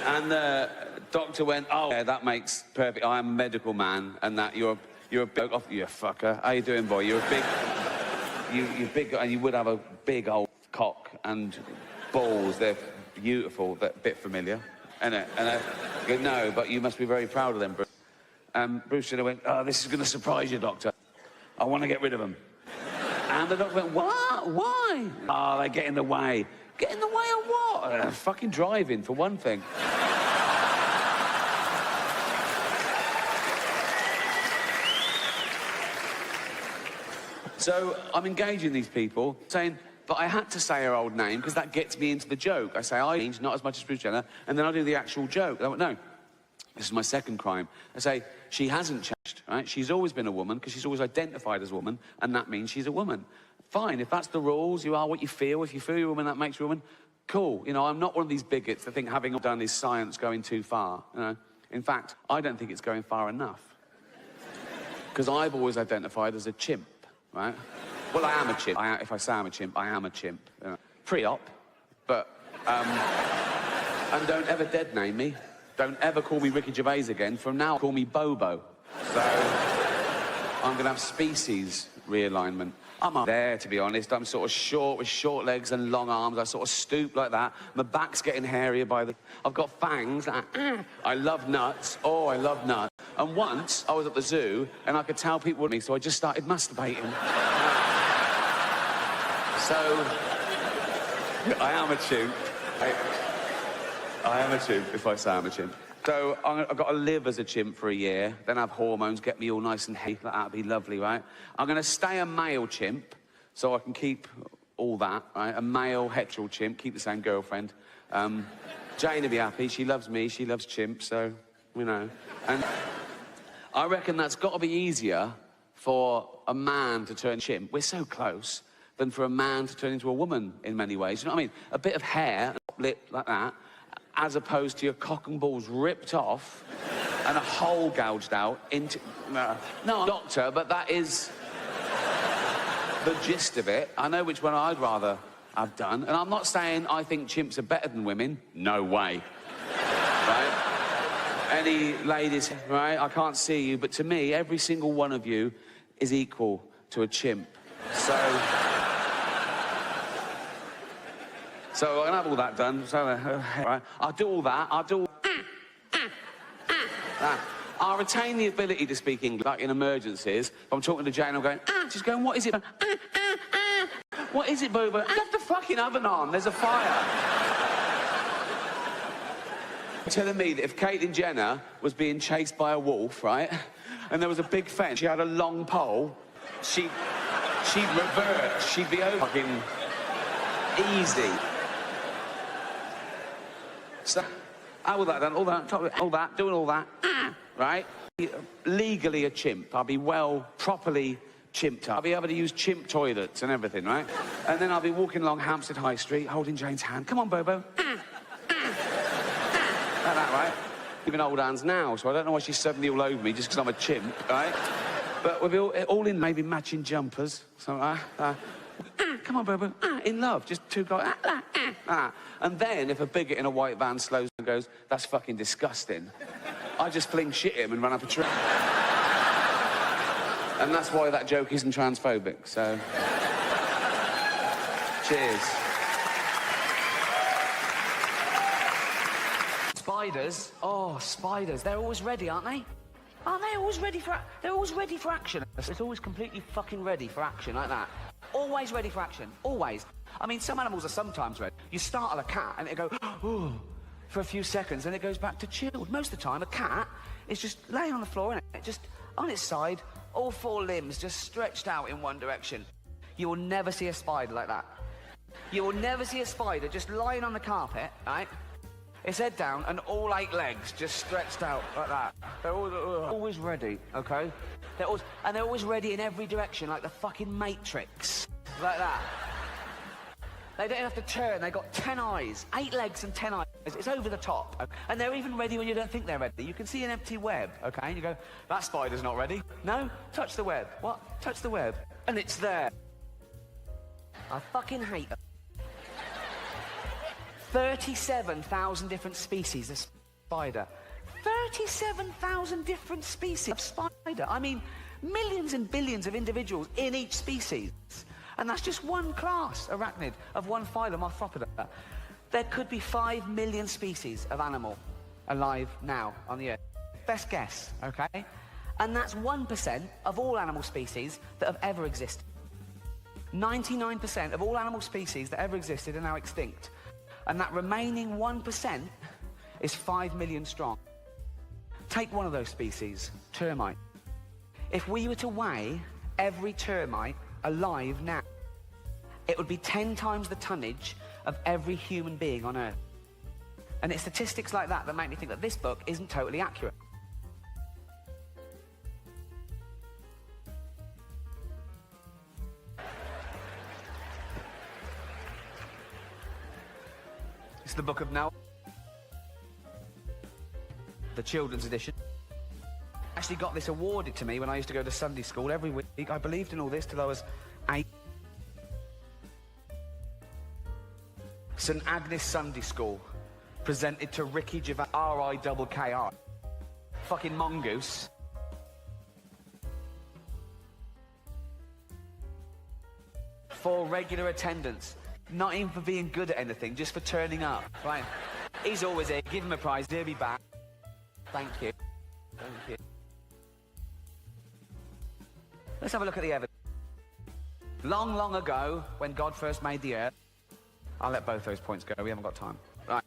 And the doctor went, oh, yeah, that makes perfect. I'm a medical man, and that you're a big, you fucker. How you doing, boy? You're a big, you're big, and you would have a big old cock and balls. They're beautiful, they're a bit familiar. And I go, no, but you must be very proud of them, Bruce. Bruce Jenner went, oh, this is going to surprise you, doctor. I want to get rid of them. And the doctor went, what? Why? Oh, they get in the way. Get in the way of what? Fucking driving, for one thing. So I'm engaging these people, saying, but I had to say her old name because that gets me into the joke. I say, Eileen, not as much as Bruce Jenner, and then I do the actual joke. I went, no, this is my second crime. I say, she hasn't changed, right? She's always been a woman because she's always identified as a woman, and that means she's a woman. Fine, if that's the rules, you are what you feel. If you feel you're a woman, that makes you a woman. Cool. You know, I'm not one of these bigots that think having done is science going too far. You know? In fact, I don't think it's going far enough. Because I've always identified as a chimp, right? Well, I am a chimp. If I say I'm a chimp, I am a chimp. You know? Pre-op, but... and don't ever dead name me. Don't ever call me Ricky Gervais again. From now, call me Bobo. So, I'm going to have species realignment. I'm up there, to be honest. I'm sort of short with short legs and long arms. I sort of stoop like that. My back's getting hairier by the... I've got fangs. I love nuts. Oh, I love nuts. And once, I was at the zoo, and I could tell people were me, so I just started masturbating. So, I am a chimp. I am a chimp, if I say I'm a chimp. So I've got to live as a chimp for a year, then have hormones, get me all nice and healthy, like that'd be lovely, right? I'm going to stay a male chimp, so I can keep all that, right? A male hetero chimp, keep the same girlfriend. Jane will be happy, she loves me, she loves chimps, so, you know. And I reckon that's got to be easier for a man to turn chimp, we're so close, than for a man to turn into a woman in many ways. You know what I mean? A bit of hair, lip like that, as opposed to your cock and balls ripped off and a hole gouged out into... No, I'm a doctor, but that is the gist of it. I know which one I'd rather have done. And I'm not saying I think chimps are better than women. No way. Right? Any ladies, right? I can't see you, but to me, every single one of you is equal to a chimp. So I'm gonna have all that done. So, right, I'll do all that. I'll retain the ability to speak English, like in emergencies. If I'm talking to Jane, I'm going, she's going, what is it? What is it, Booba? Get the fucking oven on. There's a fire. Telling me that if Caitlyn Jenner was being chased by a wolf, right, and there was a big fence, she had a long pole, she'd revert. She'd be over fucking easy. So, all that done, all that, doing all that, right? Legally a chimp. I'll be properly chimped up. I'll be able to use chimp toilets and everything, right? And then I'll be walking along Hampstead High Street, holding Jane's hand. Come on, Bobo. Like that, right? Even old hands now, so I don't know why she's suddenly all over me just because I'm a chimp, right? But we'll be all in maybe matching jumpers. So, come on, Bobo. In love. Just two guys. And then, if a bigot in a white van slows and goes, that's fucking disgusting, I just fling shit at him and run up a tree. And that's why that joke isn't transphobic, so... Cheers. Spiders? Oh, spiders. They're always ready, aren't they? Aren't they always ready for... They're always ready for action. It's always completely fucking ready for action, like that. Always ready for action. Always. I mean, some animals are sometimes ready. You startle a cat and it goes, ooh, for a few seconds, and it goes back to chilled. Most of the time, a cat is just laying on the floor, innit? Just on its side, all four limbs just stretched out in one direction. You will never see a spider like that. You will never see a spider just lying on the carpet, right? Its head down and all 8 legs just stretched out like that. They're always ready, okay? They're always ready in every direction, like the fucking Matrix. Like that. They don't have to turn, they've got 10 eyes, 8 legs and 10 eyes. It's over the top. Okay? And they're even ready when you don't think they're ready. You can see an empty web, okay? And you go, that spider's not ready. No? Touch the web. What? Touch the web. And it's there. I fucking hate them. 37,000 different species of spider. 37,000 different species of spider. I mean, millions and billions of individuals in each species. And that's just one class, arachnid, of one phylum, Arthropoda. There could be 5 million species of animal alive now on the Earth. Best guess, okay? And that's 1% of all animal species that have ever existed. 99% of all animal species that ever existed are now extinct. And that remaining 1% is 5 million strong. Take one of those species, termite. If we were to weigh every termite alive now, it would be 10 times the tonnage of every human being on Earth. And it's statistics like that that make me think that this book isn't totally accurate. It's the book of Noah, the children's edition. Actually got this awarded to me when I used to go to Sunday school every week. I believed in all this till I was 8. St Agnes Sunday School, presented to Ricky Gervais, R-I-K-K-I. Fucking mongoose. For regular attendance. Not even for being good at anything, just for turning up. Right. He's always here. Give him a prize. He'll be back. Thank you. Thank you. Let's have a look at the evidence. Long, long ago, when God first made the earth... I'll let both those points go. We haven't got time. Right.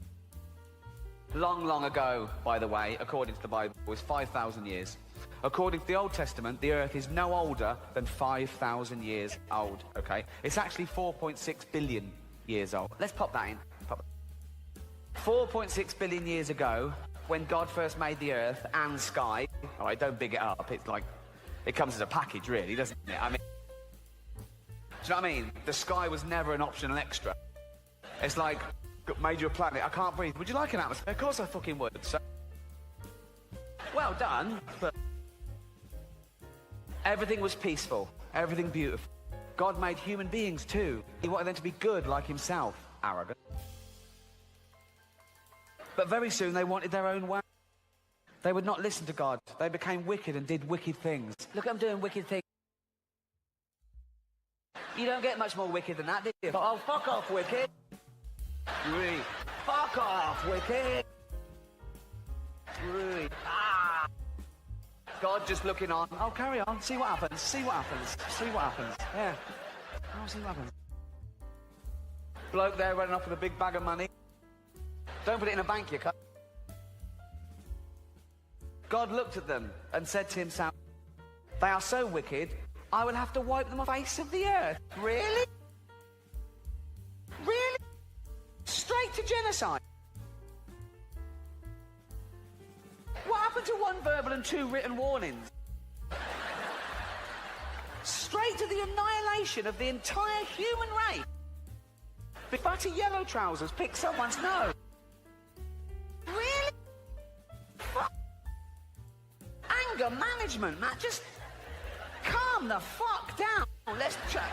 Long, long ago, by the way, according to the Bible, was 5,000 years. According to the Old Testament, the earth is no older than 5,000 years old, okay? It's actually 4.6 billion years old. Let's pop that in. 4.6 billion years ago, when God first made the earth and sky... All right, don't big it up. It's like... It comes as a package, really, doesn't it? I mean... Do you know what I mean? The sky was never an optional extra. It's like, made you a planet, I can't breathe. Would you like an atmosphere? Of course I fucking would. So, well done, but... Everything was peaceful. Everything beautiful. God made human beings too. He wanted them to be good like himself. Arrogant. But very soon they wanted their own way. They would not listen to God. They became wicked and did wicked things. Look, I'm doing wicked things. You don't get much more wicked than that, do you? Oh, fuck off, wicked. Really? Fuck off, wicked. Really? Ah! God just looking on. Oh, carry on. See what happens. See what happens. See what happens. Yeah. Oh, see what happens. Bloke there running off with a big bag of money. Don't put it in a bank, you cut. God looked at them and said to himself, they are so wicked, I will have to wipe them off the face of the earth. Really? Really? Straight to genocide. What happened to 1 verbal and 2 written warnings? Straight to the annihilation of the entire human race. Fatty yellow trousers pick someone's nose. Really? Fuck. Anger management, Matt. Just calm the fuck down. Let's talk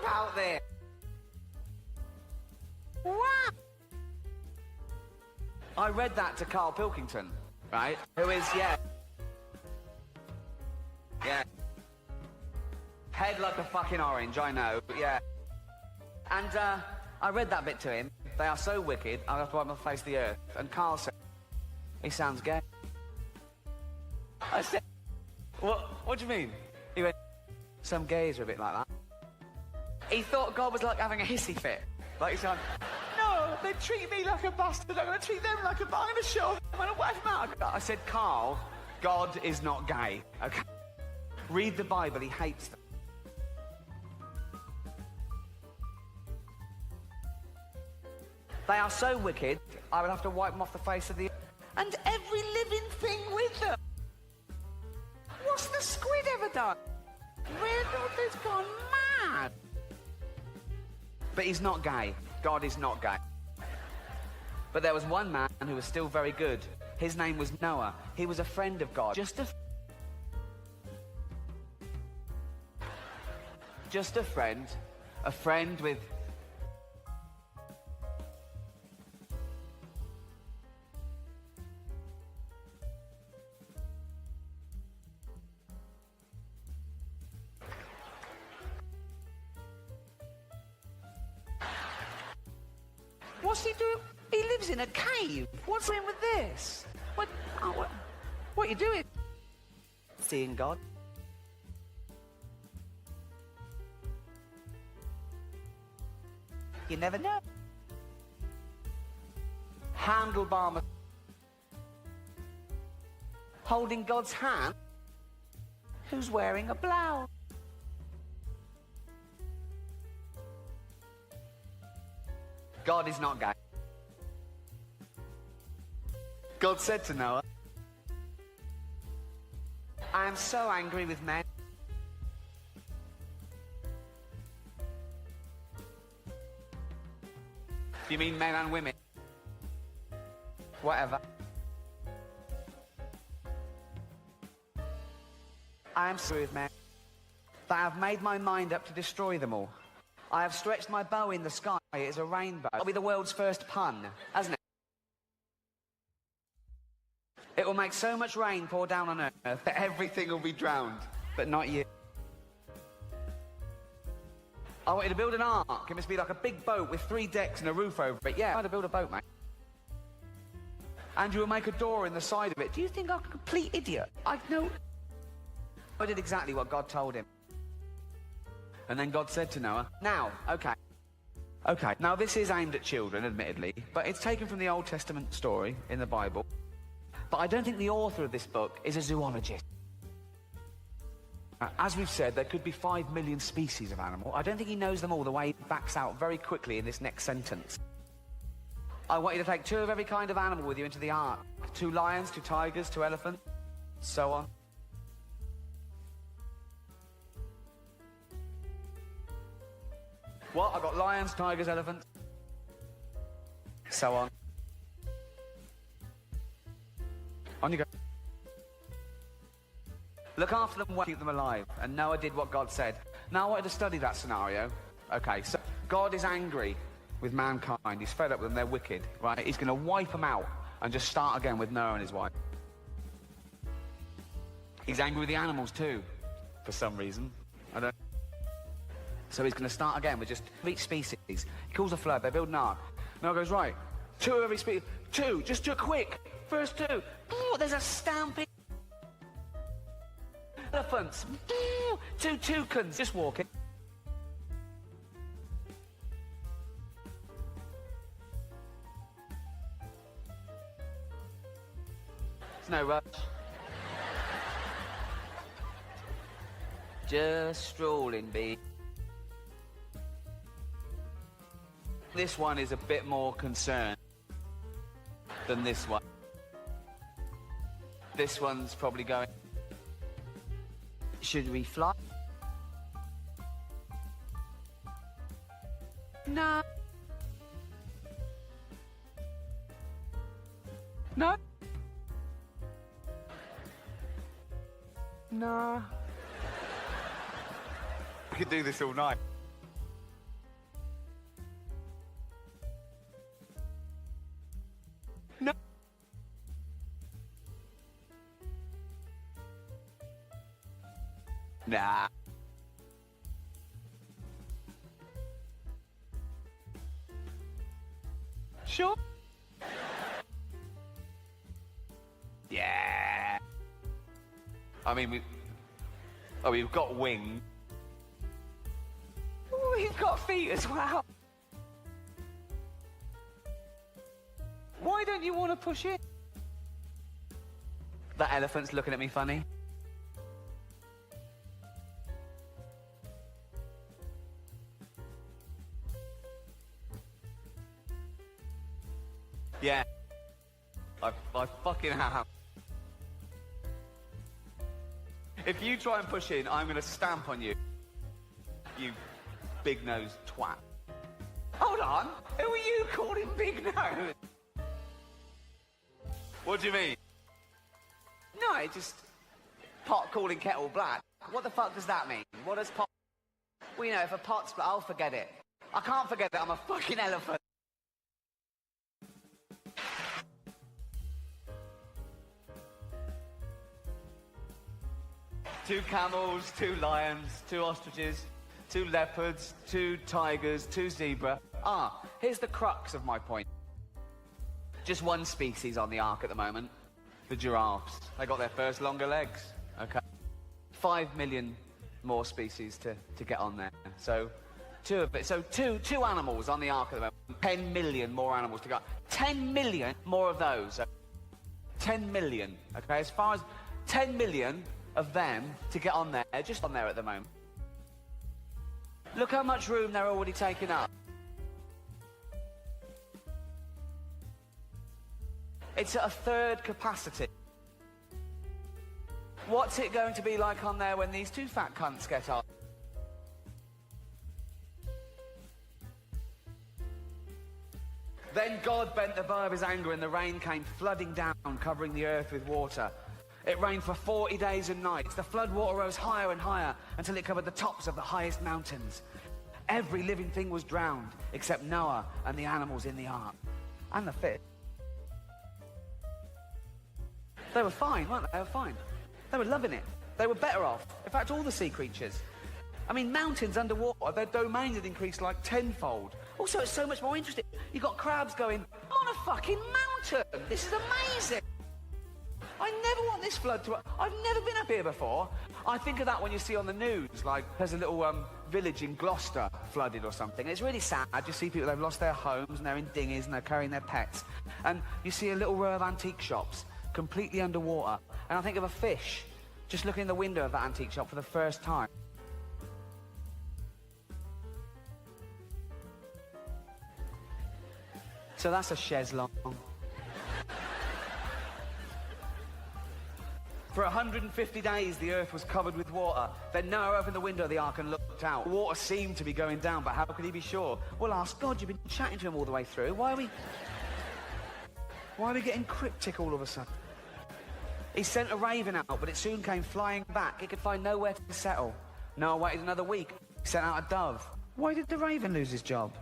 about this. Wow. I read that to Carl Pilkington, right? Who is, yeah. Head like a fucking orange, I know, but yeah. And I read that bit to him. They are so wicked, I'll have to wipe my face of the earth. And Carl said, he sounds gay. I said, what do you mean? He went, some gays are a bit like that. He thought God was like having a hissy fit. Like he's like, no, they treat me like a bastard, I'm going to treat them like a... I'm going to show them, I'm going to wipe them out. I said, Carl, God is not gay, okay? Read the Bible, he hates them. They are so wicked, I will have to wipe them off the face of the earth. And every living thing with them. What's the squid ever done? It's gone mad. But he's not gay. God is not gay. But there was one man who was still very good. His name was Noah. He was a friend of God. Just a friend. A friend with... What's he doing? He lives in a cave. What's in with this? What are you doing? Seeing God. You never know. Handlebar. Holding God's hand. who's wearing a blouse. God is not gay. God said to Noah, I am so angry with men. You mean men and women? Whatever. I am sorry with men, that I have made my mind up to destroy them all. I have stretched my bow in the sky, it is a rainbow. It'll be the world's first pun, hasn't it? It will make so much rain pour down on earth that everything will be drowned, but not you. I want you to build an ark. It must be like a big boat with 3 decks and a roof over it. Yeah, I had to build a boat, mate. And you will make a door in the side of it. Do you think I'm a complete idiot? I know. I did exactly what God told him. And then God said to Noah, now, okay. Now this is aimed at children, admittedly, but it's taken from the Old Testament story in the Bible. But I don't think the author of this book is a zoologist. As we've said, there could be 5 million species of animal. I don't think he knows them all the way he backs out very quickly in this next sentence. I want you to take 2 of every kind of animal with you into the ark. 2 lions, 2 tigers, 2 elephants, so on. What? I've got lions, tigers, elephants, so on. On you go. Look after them well, keep them alive. And Noah did what God said. Now I wanted to study that scenario. Okay, so God is angry with mankind. He's fed up with them. They're wicked, right? He's going to wipe them out and just start again with Noah and his wife. He's angry with the animals too, for some reason. I don't. So he's going to start again with just each species. He calls a flood. They build an ark. Noah goes, right, 2 of every species. 2, just do it quick. First 2. Oh, there's a stampede. Elephants. 2 toucans. Just walking. There's no rush. Just strolling, bee. This one is a bit more concerned than this one. This one's probably going, should we fly? No. No. No. We could do this all night. No. Nah. Sure. Yeah. I mean, we've got wings. We've got feet as well. Why don't you want to push in? That elephant's looking at me funny. Yeah. I fucking am. If you try and push in, I'm going to stamp on you. You big-nosed twat. Hold on. Who are you calling big-nosed? What do you mean? No, it just... pot calling kettle black. What the fuck does that mean? What does pot... Well, you know, if a pot's... I'll forget it. I can't forget that I'm a fucking elephant. Two camels, 2 lions, 2 ostriches, 2 leopards, 2 tigers, 2 zebra. Here's the crux of my point. Just one species on the ark at the moment. The giraffes. They got their first longer legs. Okay. 5 million more species to get on there. So, 2 of it. So, two animals on the ark at the moment. 10 million more animals to go. 10 million more of those. 10 million. Okay, as far as 10 million of them to get on there, just on there at the moment. Look how much room they're already taking up. It's at a third capacity. What's it going to be like on there when these two fat cunts get on? Then God bent the bow of his anger and the rain came flooding down, covering the earth with water. It rained for 40 days and nights. The flood water rose higher and higher until it covered the tops of the highest mountains. Every living thing was drowned except Noah and the animals in the ark. And the fish. They were fine, weren't they? They were fine. They were loving it. They were better off. In fact, all the sea creatures. I mean, mountains underwater, their domains had increased like tenfold. Also, it's so much more interesting. You've got crabs going, I'm on a fucking mountain. This is amazing. I never want this flood to... I've never been up here before. I think of that when you see on the news, like there's a little village in Gloucester flooded or something. It's really sad. You see people, they've lost their homes and they're in dinghies and they're carrying their pets. And you see a little row of antique shops completely underwater. And I think of a fish just looking in the window of that antique shop for the first time. So that's a chaise longue. For 150 days, the earth was covered with water. Then Noah opened the window of the ark and looked out. The water seemed to be going down, but how could he be sure? Well, ask God. You've been chatting to him all the way through. Why are we getting cryptic all of a sudden? He sent a raven out, but it soon came flying back. It could find nowhere to settle. Noah waited another week. He sent out a dove. Why did the raven lose his job?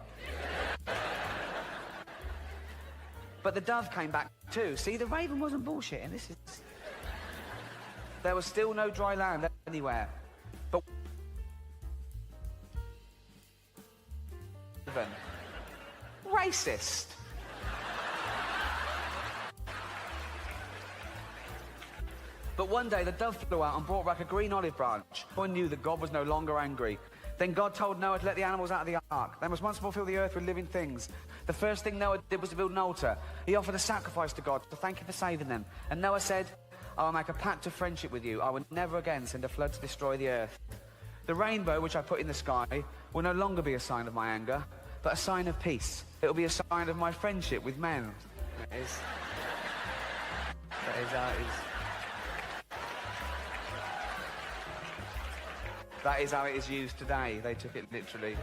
But the dove came back too. See, the raven wasn't bullshitting. There was still no dry land anywhere. But racist. But one day the dove flew out and brought back a green olive branch. One knew that God was no longer angry. Then God told Noah to let the animals out of the ark. They must once more fill the earth with living things. The first thing Noah did was to build an altar. He offered a sacrifice to God to thank him for saving them. And Noah said, I will make a pact of friendship with you. I will never again send a flood to destroy the earth. The rainbow which I put in the sky will no longer be a sign of my anger, but a sign of peace. It will be a sign of my friendship with men. That is how it is. That is how it is used today. They took it literally.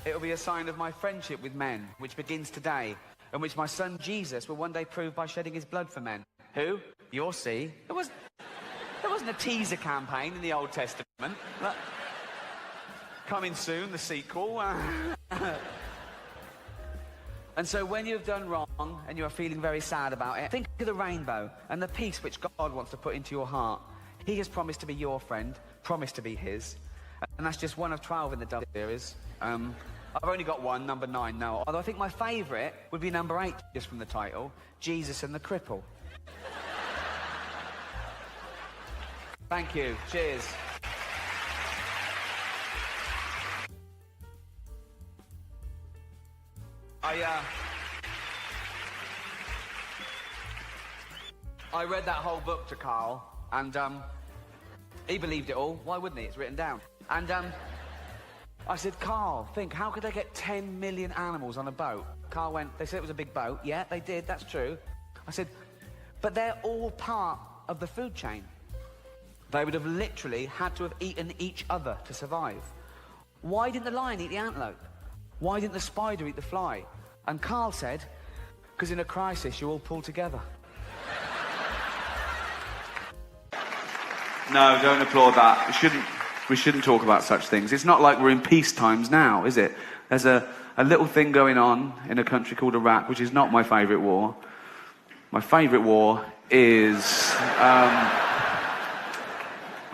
It will be a sign of my friendship with men, which begins today, and which my son Jesus will one day prove by shedding his blood for men. Who? You'll see. There wasn't a teaser campaign in the Old Testament. Coming soon, the sequel. And so when you've done wrong and you are feeling very sad about it, think of the rainbow and the peace which God wants to put into your heart. He has promised to be your friend, promised to be his. And that's just one of 12 in the Dove series. I've only got one, number 9 now. Although I think my favourite would be number 8, just from the title, Jesus and the Cripple. Thank you. Cheers. I read that whole book to Carl, and he believed it all. Why wouldn't he? It's written down. And I said, Carl, think, how could they get 10 million animals on a boat? Carl went, they said it was a big boat. Yeah, they did, that's true. I said, but they're all part of the food chain. They would have literally had to have eaten each other to survive. Why didn't the lion eat the antelope? Why didn't the spider eat the fly? And Carl said, because in a crisis you all pull together. No, don't applaud that. We shouldn't talk about such things. It's not like we're in peace times now, is it? There's a little thing going on in a country called Iraq, which is not my favourite war. My favourite war is...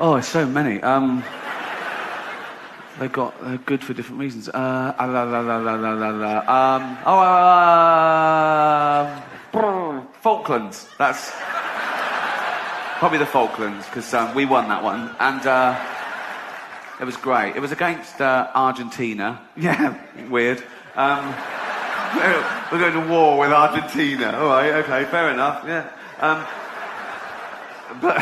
oh, so many. They're good for different reasons. Falklands. That's probably the Falklands, because we won that one. And it was great. It was against Argentina. Yeah, weird. We're going to war with Argentina. All right, okay, fair enough. Yeah. But...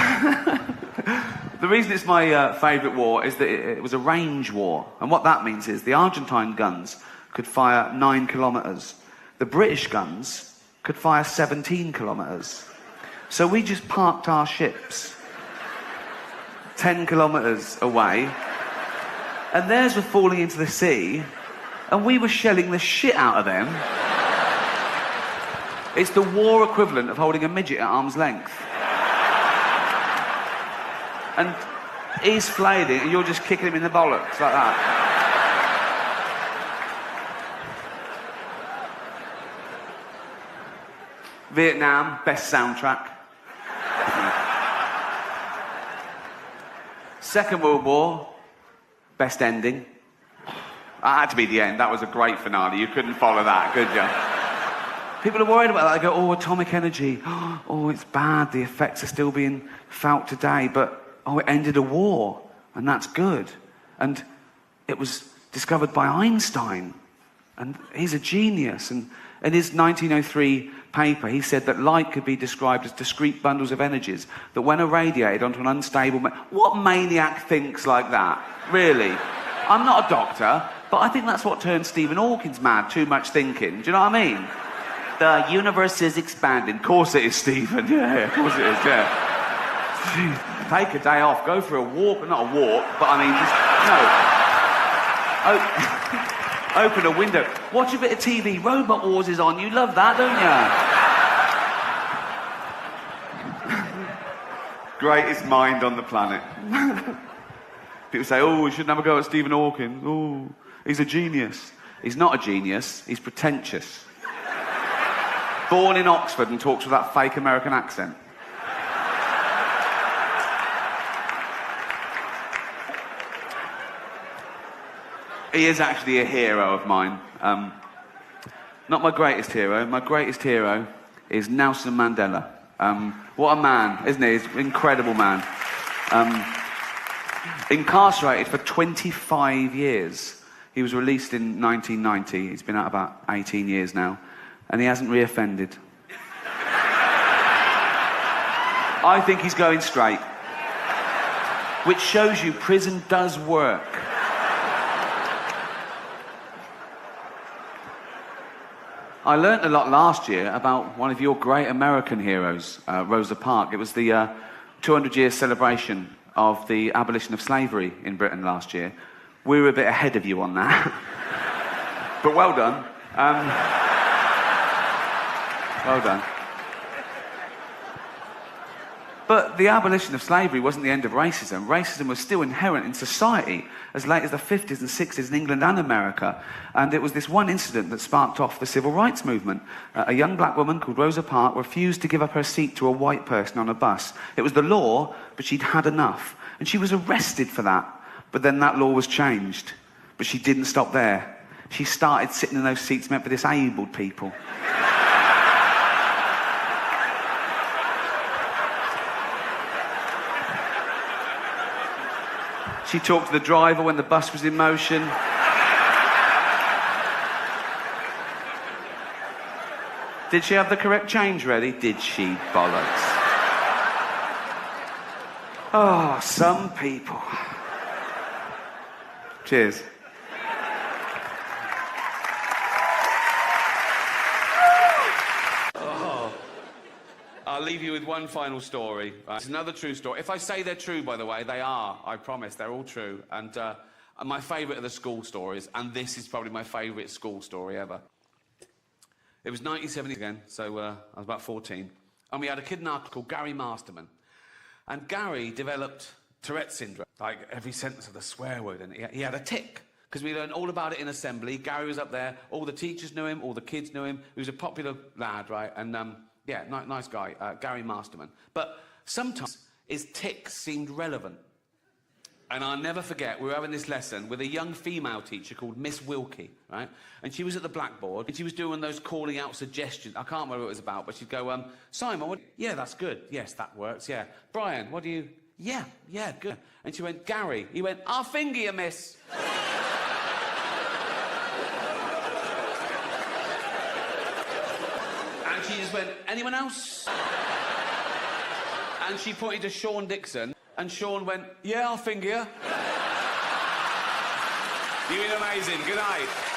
The reason it's my favourite war is that it was a range war. And what that means is the Argentine guns could fire 9 kilometres. The British guns could fire 17 kilometres. So we just parked our ships 10 kilometres away, and theirs were falling into the sea, and we were shelling the shit out of them. It's the war equivalent of holding a midget at arm's length. And he's flailing, and you're just kicking him in the bollocks like that. Vietnam, best soundtrack. Second World War, best ending. That had to be the end. That was a great finale. You couldn't follow that, could you? People are worried about that. They go, oh, atomic energy. Oh, it's bad. The effects are still being felt today. But, oh, it ended a war. And that's good. And it was discovered by Einstein. And he's a genius. And in his 1903 paper, he said that light could be described as discrete bundles of energies that when irradiated onto an unstable... What maniac thinks like that? Really? I'm not a doctor, but I think that's what turned Stephen Hawking's mad, too much thinking. Do you know what I mean? The universe is expanding. Of course it is, Stephen. Yeah, of course it is, yeah. Jeez. Take a day off, go for a walk. Not a walk, but I mean, just... No. Open a window. Watch a bit of TV. Robot Wars is on. You love that, don't you? Greatest mind on the planet. People say, oh, we shouldn't have a go at Stephen Hawking. Oh, he's a genius. He's not a genius. He's pretentious. Born in Oxford and talks with that fake American accent. He is actually a hero of mine. Not my greatest hero. My greatest hero is Nelson Mandela. What a man, isn't he? He's an incredible man. Incarcerated for 25 years. He was released in 1990. He's been out about 18 years now. And he hasn't reoffended. I think he's going straight. Which shows you prison does work. I learnt a lot last year about one of your great American heroes, Rosa Parks. It was the 200-year celebration of the abolition of slavery in Britain last year. We were a bit ahead of you on that. But well done. Well done. But the abolition of slavery wasn't the end of racism. Racism was still inherent in society as late as the 50s and 60s in England and America. And it was this one incident that sparked off the civil rights movement. A young black woman called Rosa Parks refused to give up her seat to a white person on a bus. It was the law, but she'd had enough. And she was arrested for that. But then that law was changed. But she didn't stop there. She started sitting in those seats meant for disabled people. She talked to the driver when the bus was in motion. Did she have the correct change ready? Did she, bollocks? Oh, some people. Cheers. I'll leave you with one final story. It's another true story. If I say they're true, by the way, they are. I promise, they're all true. And my favourite are the school stories, and this is probably my favourite school story ever. It was 1970 again, so I was about 14. And we had a kid in our class called Gary Masterman. And Gary developed Tourette's syndrome. Like, every sentence had a swear word in it. He had a tick. Because we learned all about it in assembly. Gary was up there. All the teachers knew him. All the kids knew him. He was a popular lad, right? And... yeah, nice guy, Gary Masterman. But sometimes his tics seemed relevant. And I'll never forget, we were having this lesson with a young female teacher called Miss Wilkie, right? And she was at the blackboard, and she was doing those calling out suggestions. I can't remember what it was about, but she'd go, Simon, what... yeah, that's good. Yes, that works, yeah. Brian, what do you... yeah, good. And she went, Gary. He went, I'll finger you, miss. She just went, anyone else? And she pointed to Sean Dixon, And Sean went, yeah, I'll finger you. You've been amazing. Good night.